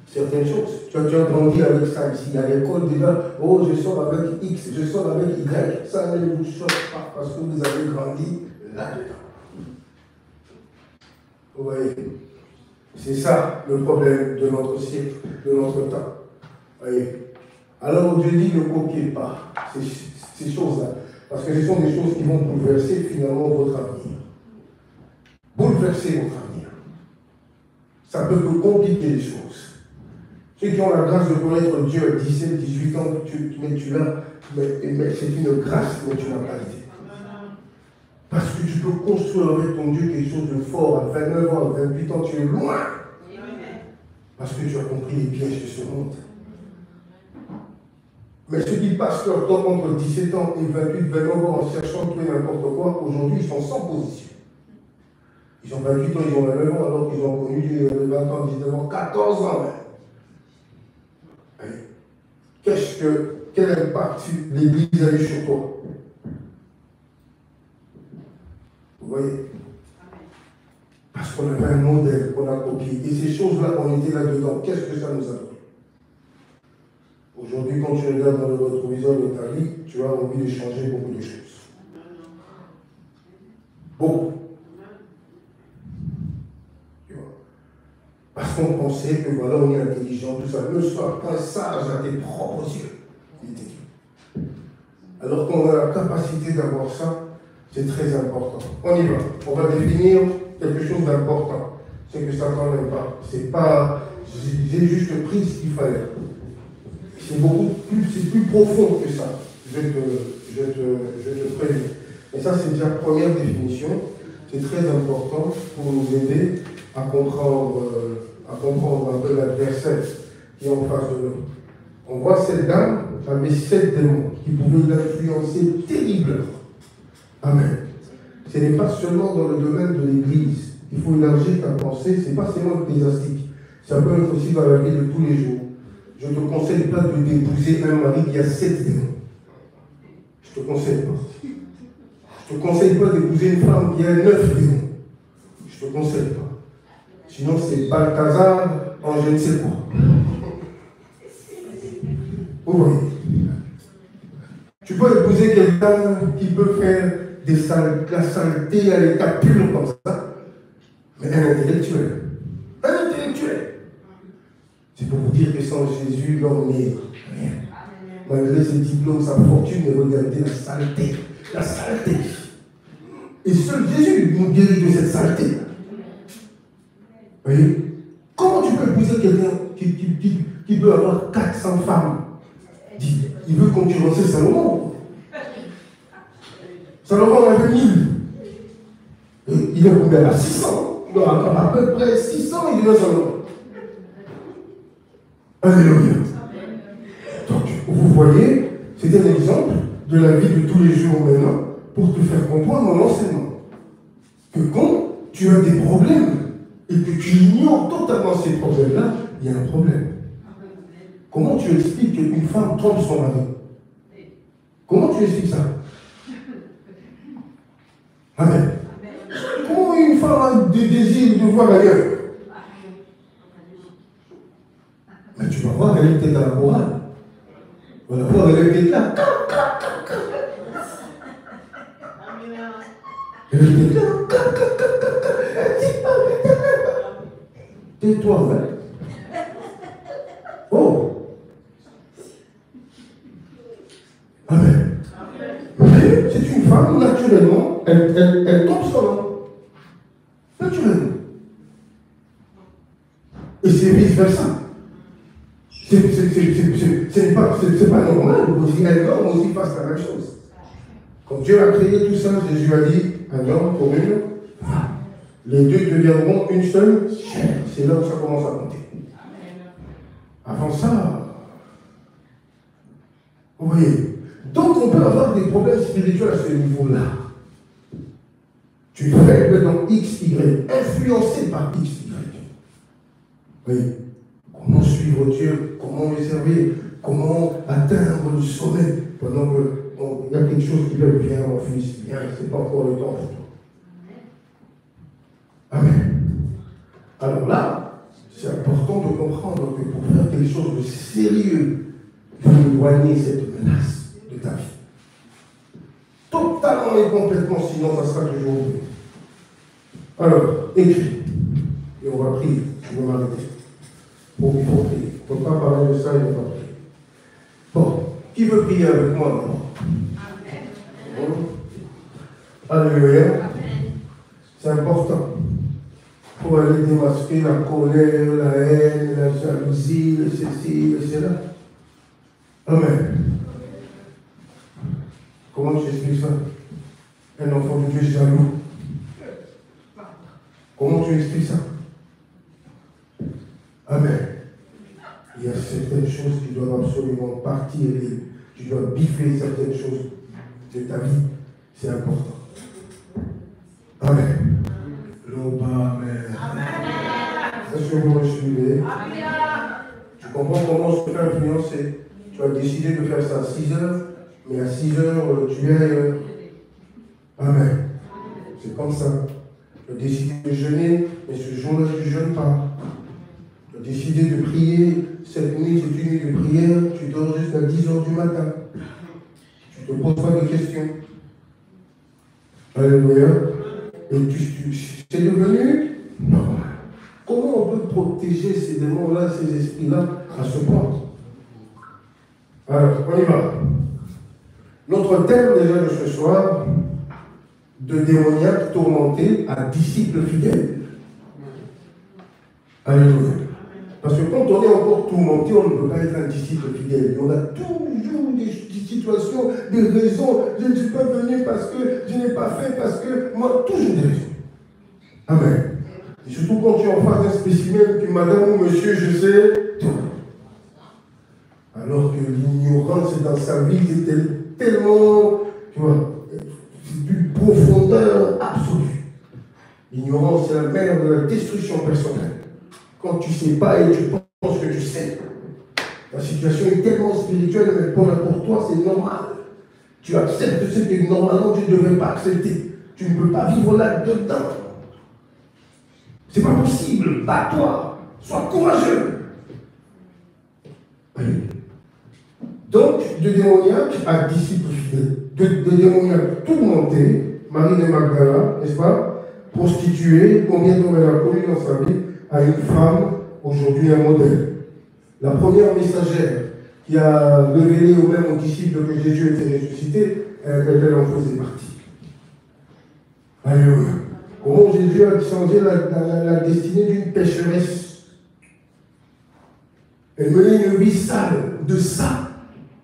Certaines choses. Tu as grandi avec ça ici. À l'école, déjà, oh, je sors avec X, je sors avec Y. Ça ne vous choque pas parce que vous avez grandi là-dedans. Vous voyez? C'est ça le problème de notre siècle, de notre temps. Vous voyez? Alors Dieu dit ne copiez pas ces choses-là. Parce que ce sont des choses qui vont bouleverser finalement votre avenir. Bouleverser votre avenir. Ça peut vous compliquer les choses. Ceux qui ont la grâce de connaître Dieu à 17, 18 ans, tu l'as, mais c'est une grâce, mais tu n'as pas été. Parce que tu peux construire avec ton Dieu quelque chose de fort. À 29 ans, à 28 ans, tu es loin. Parce que tu as compris les pièges de ce monde. Mais ceux qui passent leur temps entre 17 ans et 28, 29 ans en cherchant tout et n'importe quoi, aujourd'hui, ils sont sans position. Ils ont 28 ans, ils ont 29 ans, alors qu'ils ont connu les 20 ans, 19 ans, 14 ans même. Quel impact l'Église a eu sur toi? Vous voyez? Parce qu'on avait un modèle qu'on a copié. Et ces choses-là, on était là-dedans. Qu'est-ce que ça nous a donné? Aujourd'hui, quand tu regardes dans le rétroviseur de ta vie, tu as envie de changer beaucoup de choses. Beaucoup. Tu vois? Parce qu'on pensait que voilà, on est intelligent, tout ça. Ne sois pas sage à tes propres yeux. Alors qu'on a la capacité d'avoir ça, c'est très important. On y va. On va définir quelque chose d'important. C'est que Satan n'aime pas. C'est pas. J'ai juste pris ce qu'il fallait. C'est beaucoup plus, c'est plus profond que ça. Je te préviens. Et ça, c'est déjà la première définition. C'est très important pour nous aider à comprendre un peu l'adversaire qui est en face de nous. On voit cette dame avait 7 démons qui pouvaient l'influencer terriblement. Amen. Ce n'est pas seulement dans le domaine de l'Église. Il faut élargir ta pensée. Ce n'est pas seulement ecclésiastique. Ça peut être aussi dans la vie de tous les jours. Je ne te conseille pas d'épouser un mari qui a 7 démons. Je ne te conseille pas. Je ne te conseille pas d'épouser une femme qui a 9 démons. Je ne te conseille pas. Sinon, c'est Balthazar en je ne sais quoi. Vous voyez? Tu peux épouser quelqu'un qui peut faire la saleté à l'état pur comme ça, mais un intellectuel. Un intellectuel. C'est pour vous dire que sans Jésus, l'homme n'est rien. Malgré ses diplômes, sa fortune, mais regardez la saleté. La saleté. Et seul Jésus nous guérit de cette saleté. Vous voyez? Comment tu peux épouser quelqu'un qui peut avoir 400 femmes? Il veut concurrencer Salomon. Salomon en avait 1000. Il est combien à 600. Il aura encore à peu près 600, il devient Salomon. Alléluia. Donc, vous voyez, c'est un exemple de la vie de tous les jours maintenant pour te faire comprendre mon enseignement. Que quand tu as des problèmes et que tu ignores totalement ces problèmes-là, il y a un problème. Comment tu expliques qu'une femme trompe son mari? Comment tu expliques ça? Amen. Comment une femme a des désirs de voir ailleurs? Mais tu vas voir, elle était dans la morale. On va voir, elle était là. Elle était là. Tais-toi, hein. Oh. Amen. Mais c'est une femme, naturellement, elle tombe sur l'homme. Naturellement. Et c'est vice-versa. C'est pas normal aussi un homme aussi fasse la même chose. Quand Dieu a créé tout ça, Jésus a dit un homme pour une femme. Les deux deviendront une seule chair. C'est là où ça commence à compter. Avant ça, vous voyez. Donc on peut avoir des problèmes spirituels à ce niveau-là. Tu es faible dans X, Y, influencé par X, Y. Oui. Comment suivre Dieu, comment le servir, comment atteindre le sommet pendant qu'il y a quelque chose qui veut bien, mon fils, bien, c'est pas encore le temps pour toi. Amen. Alors là, c'est important de comprendre que pour faire quelque chose de sérieux, il faut éloigner cette menace de ta vie. Totalement et complètement, sinon ça sera toujours oublié. Alors, écris. Et on va prier. Je vais m'arrêter. Bon, il faut prier. Il ne faut pas parler de ça, il ne faut pas prier. Bon, qui veut prier avec moi maintenant? Amen. Alléluia. C'est important. Pour aller démasquer la colère, la haine, la jalousie, le ceci, le cela. Amen. Comment tu expliques ça? Un enfant de Dieu jaloux. Comment tu expliques ça? Amen. Il y a certaines choses qui doivent absolument partir. Tu dois biffer certaines choses de ta vie. C'est important. Amen. Amen. Est-ce que vous me suivez? Tu comprends comment je peux influencer? Tu as décidé de faire ça à 6 heures, mais à 6 heures, tu es ailleurs. Amen. C'est comme ça. Tu as décidé de jeûner, mais ce jour-là, tu ne jeûnes pas. Tu as décidé de prier, cette nuit, c'est une nuit de prière, tu dors jusqu'à 10 heures du matin. Tu ne te poses pas de questions. Alléluia. Et c'est devenu normal. Comment on peut protéger ces démons-là, ces esprits-là, à ce point? Alors, on y va. Notre thème déjà de ce soir, de démoniaque tourmenté à disciple fidèle. Alléluia. Parce que quand on est encore tourmenté, on ne peut pas être un disciple fidèle. On a toujours des situations, des raisons. Je ne suis pas venu parce que je n'ai pas fait, parce que moi, toujours des raisons. Amen. Et surtout quand tu es en face d'un spécimen, que madame ou monsieur, je sais tout. Alors que l'ignorance dans sa vie était tellement, tu vois, d'une profondeur absolue. L'ignorance, c'est la mère de la destruction personnelle. Quand tu ne sais pas et tu penses que tu sais. La situation est tellement spirituelle, mais pour toi, c'est normal. Tu acceptes ce que normalement tu ne devrais pas accepter. Tu ne peux pas vivre là-dedans. C'est pas possible. Bats-toi. Sois courageux. Oui. Donc, de démoniaque à disciple fidèle. De démoniaque tourmenté, Marie de Magdala, n'est-ce pas? Prostituée, combien d'hommes elle a connu dans sa vie, à une femme, aujourd'hui un modèle. la première messagère qui a révélé aux mêmes disciples que Jésus était ressuscité, elle en faisait partie. Alléluia. Comment Jésus a changé la destinée d'une pécheresse. Elle menait une vie sale, de ça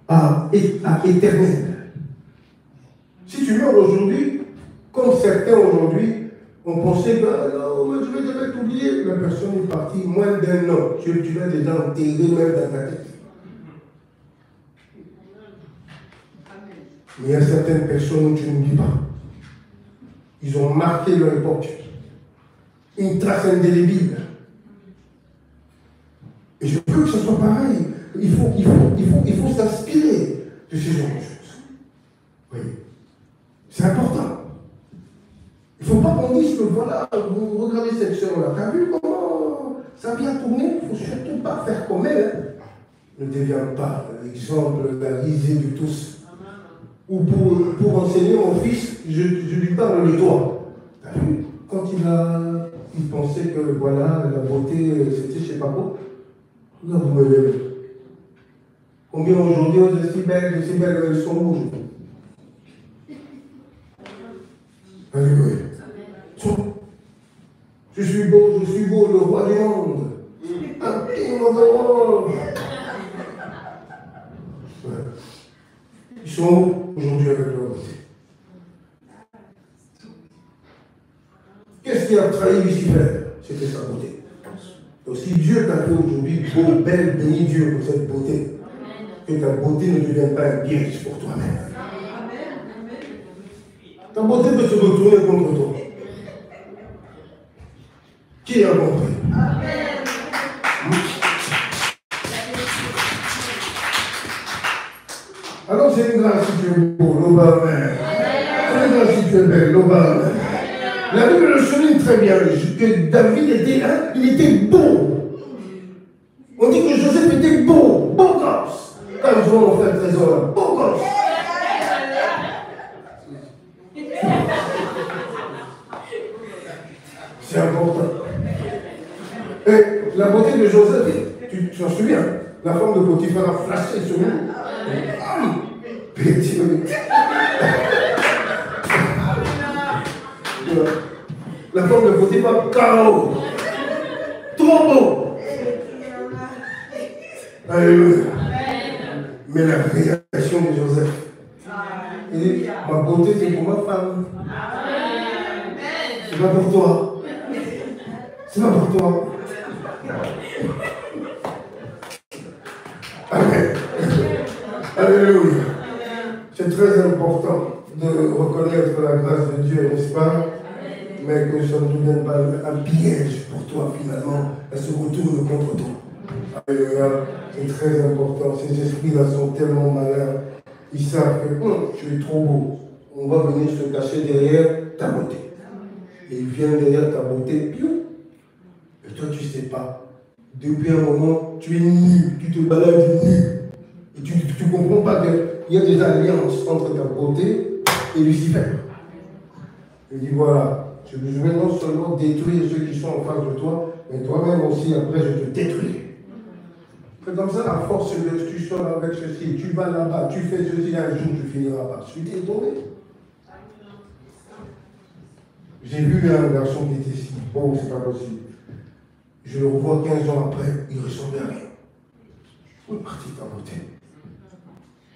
à éternel. Si tu meurs aujourd'hui, comme certains aujourd'hui, on pensait que je vais jamais t'oublier, la personne est partie moins d'un an. Tu l'as déjà enterré même dans ta tête. Mais il y a certaines personnes où tu n'oublies pas. Ils ont marqué leur époque. Une trace indélébile. Et je veux que ce soit pareil. Il faut s'inspirer de ces genre de choses. Oui. C'est important. Il ne faut pas qu'on dise que voilà, vous regardez cette sœur-là. Tu as vu comment ça vient tourner? Il ne faut surtout pas faire comme elle. Ne deviens pas l'exemple, la risée de tous. Ou pour enseigner mon fils, je lui parle de toi. Tu as vu? Quand il pensait que voilà, la beauté, c'était je ne sais pas quoi. Regarde où elle est. Combien aujourd'hui, de si belles, elles sont rouges. Alléluia. Je suis beau, le roi du monde. Un king of the world. Ouais. Ils sont où aujourd'hui avec leur beauté? Qu'est-ce qui a trahi Lucifer? C'était sa beauté. Donc si Dieu t'a fait aujourd'hui beau, belle, bénis Dieu pour cette beauté, que ta beauté ne devienne pas un piège pour toi-même. Ta beauté peut se retourner contre toi. Qui a compris? Alors c'est une grâce si tu es beau, l'Oba. C'est une grâce si tu es belle, l'Oba. La Bible le souligne très bien, que David était beau. On dit que Joseph était beau gosse. Quand ils vont faire le trésor là, beau gosse. C'est important. Et la beauté de Joseph, tu t'en souviens, la femme de Potiphar a flashé sur lui. Petit. La femme de Potiphar, KO. Trop beau. Alléluia. Mais la réaction de Joseph, il dit, ma beauté c'est pour ma femme. C'est pas pour toi. C'est pas pour toi. Amen. Alléluia. C'est très important de reconnaître la grâce de Dieu, n'est-ce pas? Mais que ça ne devienne pas un piège pour toi finalement, elle se retourne contre toi. Alléluia. C'est très important. Ces esprits-là sont tellement malins. Ils savent que tu es trop beau. On va venir se cacher derrière ta beauté. Et ils viennent derrière ta beauté, piou. Et toi, tu ne sais pas. Depuis un moment, tu es nu, tu te balades nu. Et tu ne comprends pas qu'il y a des alliances entre ta beauté et Lucifer. Il dit voilà, je vais non seulement détruire ceux qui sont en face de toi, mais toi-même aussi, après, je te détruis. C'est comme ça, à force de tu sors avec ceci, tu vas là-bas, tu fais ceci, un jour tu finiras par suite et tomber. J'ai vu un garçon qui était si beau, c'est pas possible. Je le revois 15 ans après, il ressemblait à rien. Où est partie ta beauté?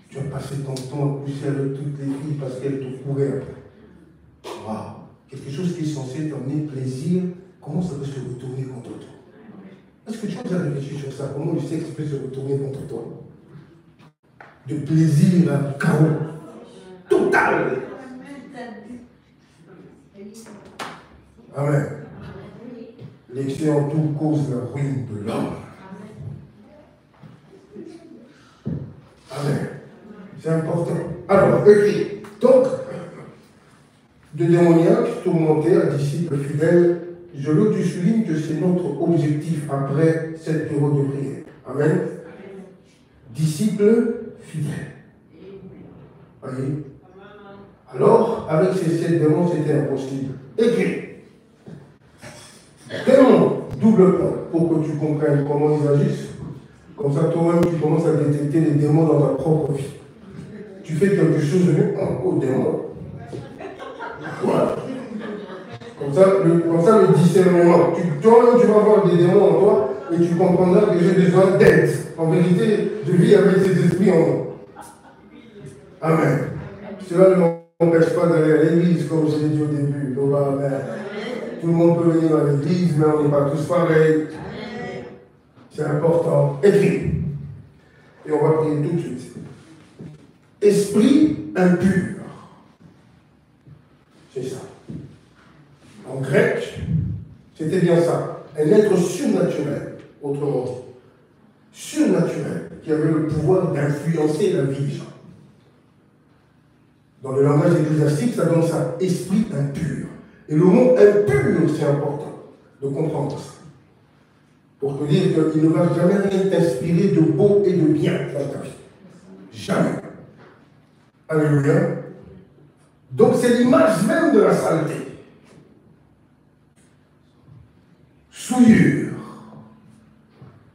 Tu as passé ton temps à pousser avec toutes les filles parce qu'elles te couraient après. Waouh! Quelque chose qui est censé t'emmener plaisir, comment ça peut se retourner contre toi? Est-ce que tu as déjà réfléchi sur ça? Comment le sexe peut se retourner contre toi? De plaisir à chaos total. Amen. L'excès en tout cause la ruine de l'homme. Amen. C'est important. Alors, écrit. Donc, de démoniaques tourmentés à disciples fidèles, je veux que tu soulignes que c'est notre objectif après cette période de prière. Amen. Disciples fidèles. Voyez. Alors, avec ces 7 démons, c'était impossible. Écrit. Démons, double point, pour que tu comprennes comment ils agissent. Comme ça, toi-même, tu commences à détecter les démons dans ta propre vie. Tu fais quelque chose de démon. Voilà. Comme ça, le discernement. Toi-même, tu vas voir des démons en toi et tu comprendras que j'ai besoin d'aide. En vérité, je vis avec ces esprits en moi. Amen. Cela ne m'empêche pas d'aller à l'église, comme je l'ai dit au début. Donc, amen. Tout le monde peut venir à l'église, mais on n'est pas tous pareils. C'est important. Écrit. Et on va prier tout de suite. Esprit impur. C'est ça. En grec, c'était bien ça. Un être surnaturel, autrement dit. Surnaturel, qui avait le pouvoir d'influencer la vie des gens. Dans le langage ecclésiastique, ça donne ça. Esprit impur. Et le mot impur, c'est important de comprendre ça. Pour te dire qu'il ne va jamais rien t'inspirer de beau et de bien dans ta vie. Jamais. Alléluia. Donc c'est l'image même de la saleté. Souillure.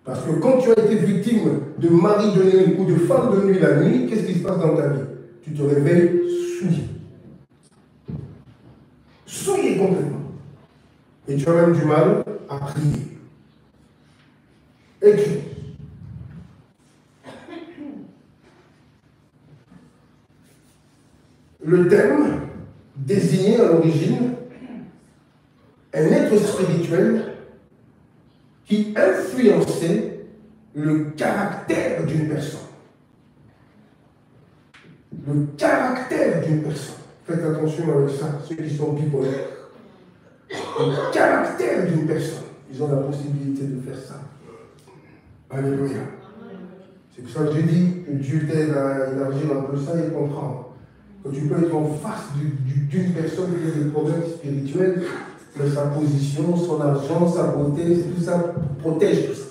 Parce que quand tu as été victime de mari de nuit ou de femme de nuit la nuit, qu'est-ce qui se passe dans ta vie? Tu te réveilles souillé. Souillé complètement. Et tu as même du mal à prier. Écrit. Le thème désignait à l'origine un être spirituel qui influençait le caractère d'une personne. Le caractère d'une personne. Faites attention avec ça, ceux qui sont bipolaires. Le caractère d'une personne. Ils ont la possibilité de faire ça. Alléluia. C'est pour ça que j'ai dit que Dieu t'aide à élargir un peu ça et comprendre. Que tu peux être en face d'une personne qui a des problèmes spirituels, mais sa position, son argent, sa beauté, tout ça protège tout ça.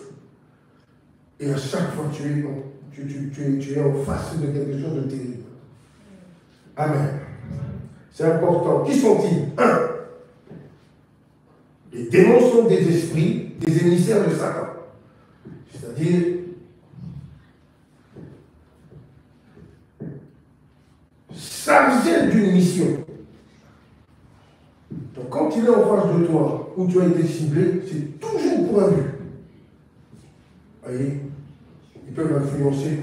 Et à chaque fois, tu es en face de quelque chose de terrible. Amen. C'est important. Qui sont-ils? 1. Les démons sont des esprits, des émissaires de Satan. C'est-à-dire, chargé d'une mission. Donc quand il est en face de toi, où tu as été ciblé, c'est toujours pour un but. Vous voyez, ils peuvent influencer,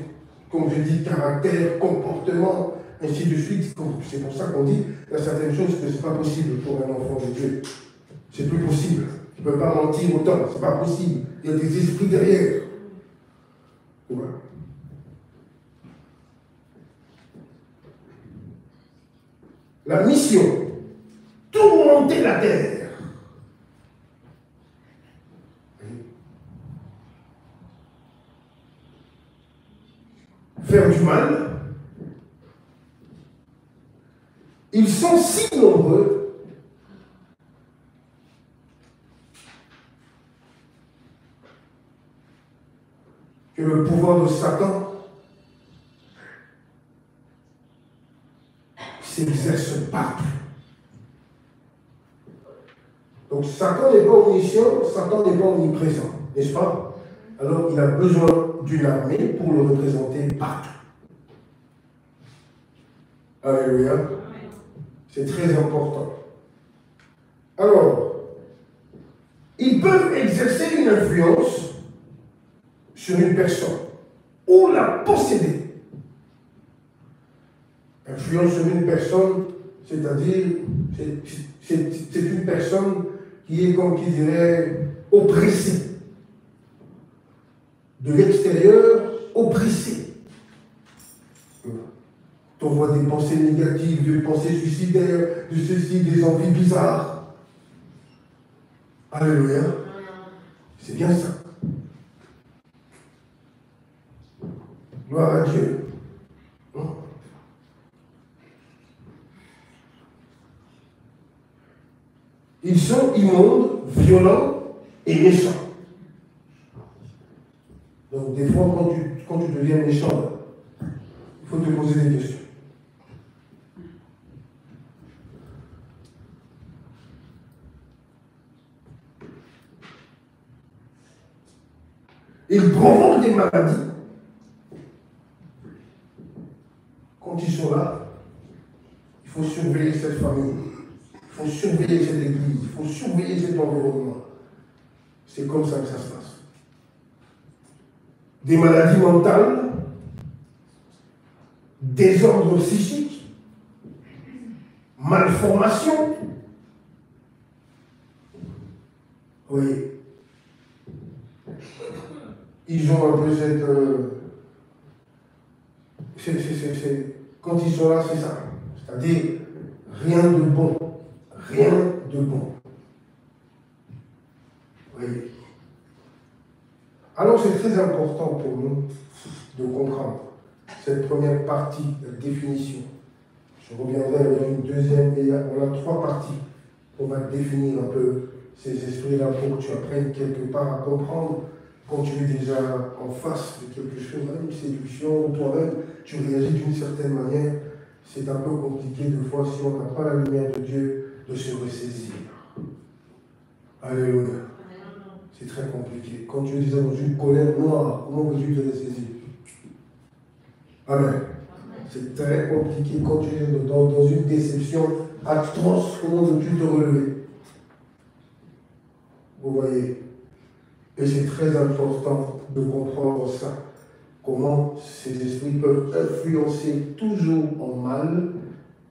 comme je dis, caractère, comportement, ainsi de suite. C'est pour ça qu'on dit, il y a certaines choses que ce n'est pas possible pour un enfant de Dieu. C'est plus possible. Tu ne peux pas mentir autant, ce n'est pas possible. Il y a des esprits derrière. Voilà. La mission, tourmenter la terre. Faire du mal. Ils sont si nombreux que le pouvoir de Satan s'exerce partout. Donc Satan n'est pas omniscient, Satan n'est pas omniprésent, n'est-ce pas? Alors il a besoin d'une armée pour le représenter partout. Alléluia. C'est très important. Alors, ils peuvent exercer une influence sur une personne ou la posséder. Influence sur une personne, c'est-à-dire, c'est une personne qui est, comme qui dirait, oppressée. De l'extérieur, oppressée. Tu envoies des pensées négatives, des pensées suicidaires, de ceci, des envies bizarres. Alléluia. C'est bien ça. Gloire à Dieu. Ils sont immondes, violents et méchants. Donc des fois, quand tu deviens méchant, il faut te poser des questions. Ils provoquent des maladies, quand ils sont là, il faut surveiller cette famille, il faut surveiller cette église, il faut surveiller cet environnement. C'est comme ça que ça se passe. Des maladies mentales, désordre psychique, malformation. Oui. Ils ont un peu cette... quand ils sont là, c'est ça. C'est-à-dire, rien de bon. Rien de bon. Oui. Alors, c'est très important pour nous de comprendre cette première partie de définition. Je reviendrai avec une deuxième, et on a trois parties. On va définir un peu ces esprits-là pour que tu apprennes quelque part à comprendre quand tu es déjà en face de quelque chose, une séduction, ou toi-même, tu réagis d'une certaine manière. C'est un peu compliqué de fois si on n'a pas la lumière de Dieu de se ressaisir. Alléluia. C'est très compliqué. Quand tu es déjà dans une colère noire, comment veux-tu te ressaisir? Amen. C'est très compliqué quand tu es dans une déception atroce, comment veux-tu te relever? Vous voyez? Et c'est très important de comprendre ça. Comment ces esprits peuvent influencer toujours en mal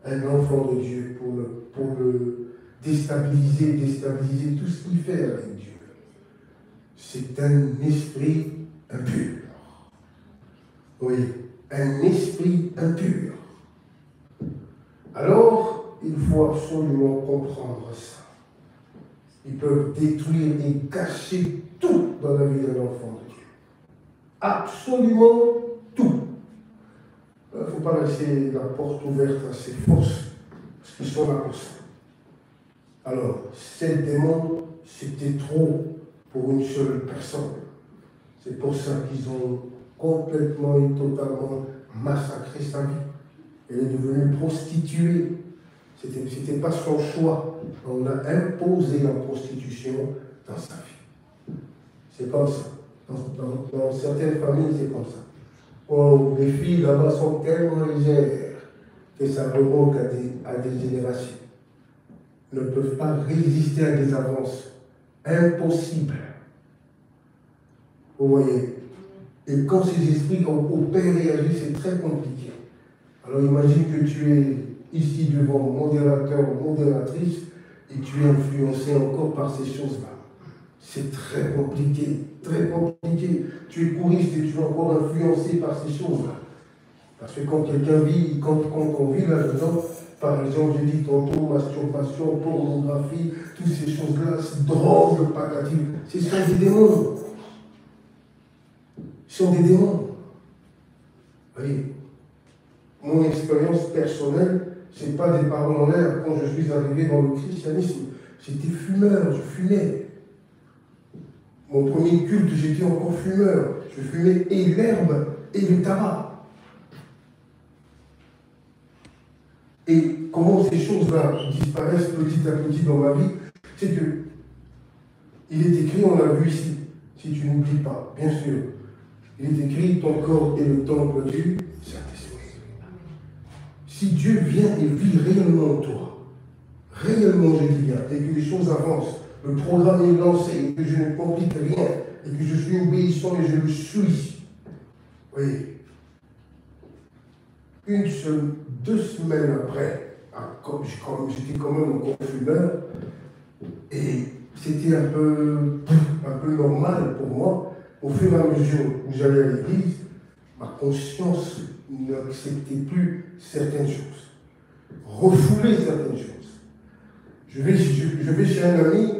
un enfant de Dieu pour le déstabiliser tout ce qu'il fait avec Dieu. C'est un esprit impur. Oui, un esprit impur. Alors, il faut absolument comprendre ça. Ils peuvent détruire et cacher tout dans la vie d'un enfant de Dieu. Absolument tout. Il ne faut pas laisser la porte ouverte à ces forces, parce qu'ils sont là pour ça. Alors, ces démons, c'était trop pour une seule personne. C'est pour ça qu'ils ont complètement et totalement massacré sa vie. Elle est devenue prostituée. Ce n'était pas son choix. On a imposé la prostitution dans sa vie. C'est comme ça. Dans certaines familles, c'est comme ça. Oh, les filles là-bas sont tellement légères que ça remonte à des générations. Ne peuvent pas résister à des avances. Impossible. Vous voyez. Et quand ces esprits opèrent et agissent, c'est très compliqué. Alors imagine que tu es ici devant modérateur ou modératrice et tu es influencé encore par ces choses-là. C'est très compliqué, très compliqué. Tu es chouriste et tu es encore influencé par ces choses-là. Parce que quand quelqu'un vit, quand on vit là-dedans, par exemple, j'ai dit tantôt, masturbation, pornographie, toutes ces choses-là, drogue, patati, ce sont des démons. Ce sont des démons. Vous voyez, mon expérience personnelle, ce n'est pas des paroles en l'air. Quand je suis arrivé dans le christianisme, j'étais fumeur, je fumais. Mon premier culte, j'étais encore fumeur. Je fumais et l'herbe et le tabac. Et comment ces choses-là disparaissent petit à petit dans ma vie, c'est que il est écrit, on l'a vu ici, si tu n'oublies pas, bien sûr, il est écrit, ton corps est le temple du Saint-Esprit. Si Dieu vient et vit réellement en toi, réellement je dis bien, et que les choses avancent, le programme est lancé, et que je ne complique rien, et que je suis obéissant et je le suis, oui. Deux semaines après, j'étais quand même encore fumeur, et c'était un peu normal pour moi. Au fur et à mesure où j'allais à l'église, ma conscience n'acceptait plus certaines choses, refoulait certaines choses. Je vais chez un ami,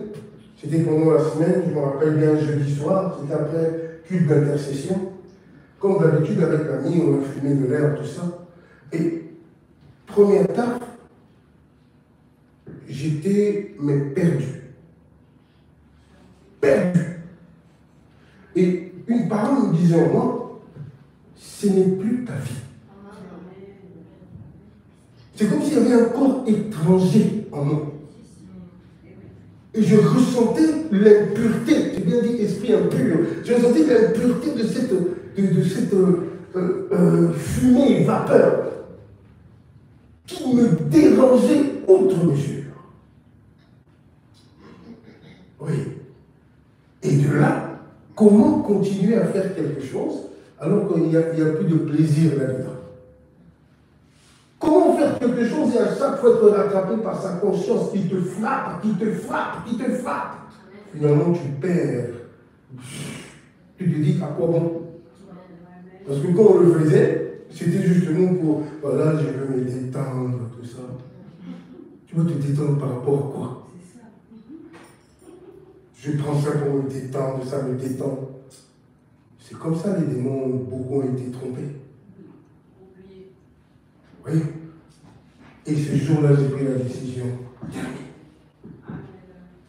c'était pendant la semaine, je me rappelle bien jeudi soir, c'était après culte d'intercession. Comme d'habitude avec l'ami, on a fumé de l'air, tout ça. Et première étape, j'étais perdu. Perdu. Et une parole me disait en moi, ce n'est plus ta vie. C'est comme s'il y avait un corps étranger en moi. Et je ressentais l'impureté. bien dit esprit impur. J'ai ressenti l'impureté de cette fumée, vapeur, qui me dérangeait outre mesure. Oui. Et de là, comment continuer à faire quelque chose alors qu'il n'y a plus de plaisir là-dedans? Comment faire quelque chose et à chaque fois être rattrapé par sa conscience qui te frappe, qui te frappe, qui te frappe? Finalement, tu perds. Tu te dis à quoi bon? Parce que quand on le faisait, c'était justement pour, voilà, je veux me détendre, tout ça. Tu veux te détendre par rapport à quoi? Je prends ça pour me détendre, ça me détend. C'est comme ça les démons, beaucoup ont été trompés. Oui. Et ce jour-là, j'ai pris la décision.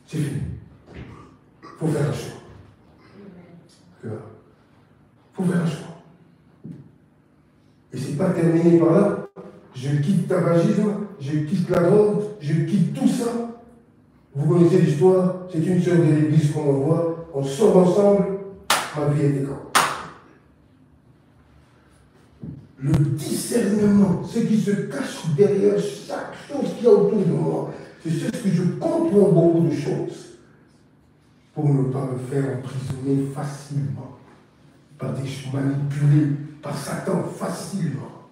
C'est fini. Il faut faire un choix. Il faut faire un choix. Et c'est pas terminé par là. Je quitte le tabagisme, je quitte la drogue, je quitte tout ça. Vous connaissez l'histoire, c'est une sœur de l'église qu'on envoie, on sort ensemble, ma vie était quand? Le discernement, ce qui se cache derrière chaque chose qu'il y a autour de moi, c'est ce que je comprends beaucoup de choses pour ne pas me faire emprisonner facilement, par des manipulés, par Satan facilement.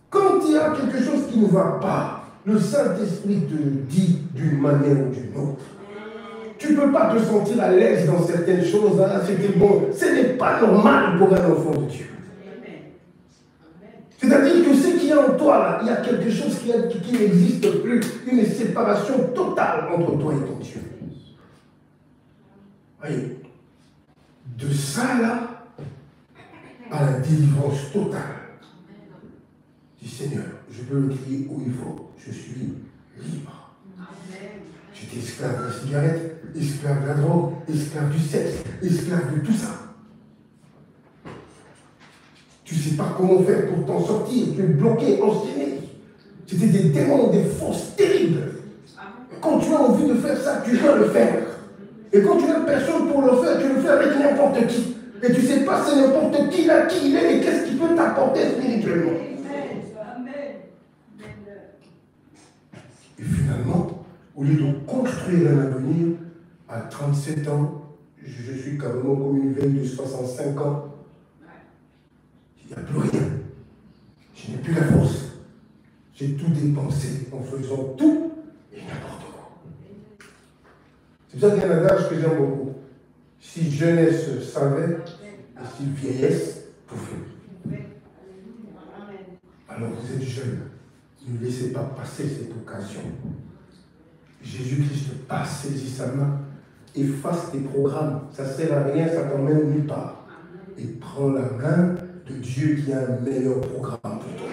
Quand il y a quelque chose qui ne va pas, le Saint-Esprit te dit d'une manière ou d'une autre. Tu ne peux pas te sentir à l'aise dans certaines choses. Hein, c'était bon. Ce n'est pas normal pour un enfant de Dieu. C'est-à-dire que ce qu'il y a en toi, là, il y a quelque chose qui n'existe plus. Une séparation totale entre toi et ton Dieu. Voyez, de ça, là, à la délivrance totale. Dis Seigneur, je peux le crier où il faut. Je suis libre. J'étais esclave de la cigarette, esclave de la drogue, esclave du sexe, esclave de tout ça. Tu ne sais pas comment faire pour t'en sortir, tu es bloqué, enchaîné. C'était des démons, des forces terribles. Quand tu as envie de faire ça, tu dois le faire. Et quand tu n'as personne pour le faire, tu le fais avec n'importe qui. Et tu ne sais pas c'est n'importe qui là, qui il est et qu'est-ce qu'il peut t'apporter spirituellement. Et finalement, au lieu de construire un avenir, à 37 ans, je suis carrément comme une vieille de 65 ans. Il n'y a plus rien. Je n'ai plus la force. J'ai tout dépensé en faisant tout et n'importe quoi. C'est pour ça qu'il y a un adage que j'aime beaucoup. Si jeunesse savait, et si vieillesse pouvait. Alors vous êtes jeune. Ne laissez pas passer cette occasion. Jésus-Christ passe, saisit sa main, efface tes programmes. Ça ne sert à rien, ça t'emmène nulle part. Et prends la main de Dieu qui a un meilleur programme pour toi.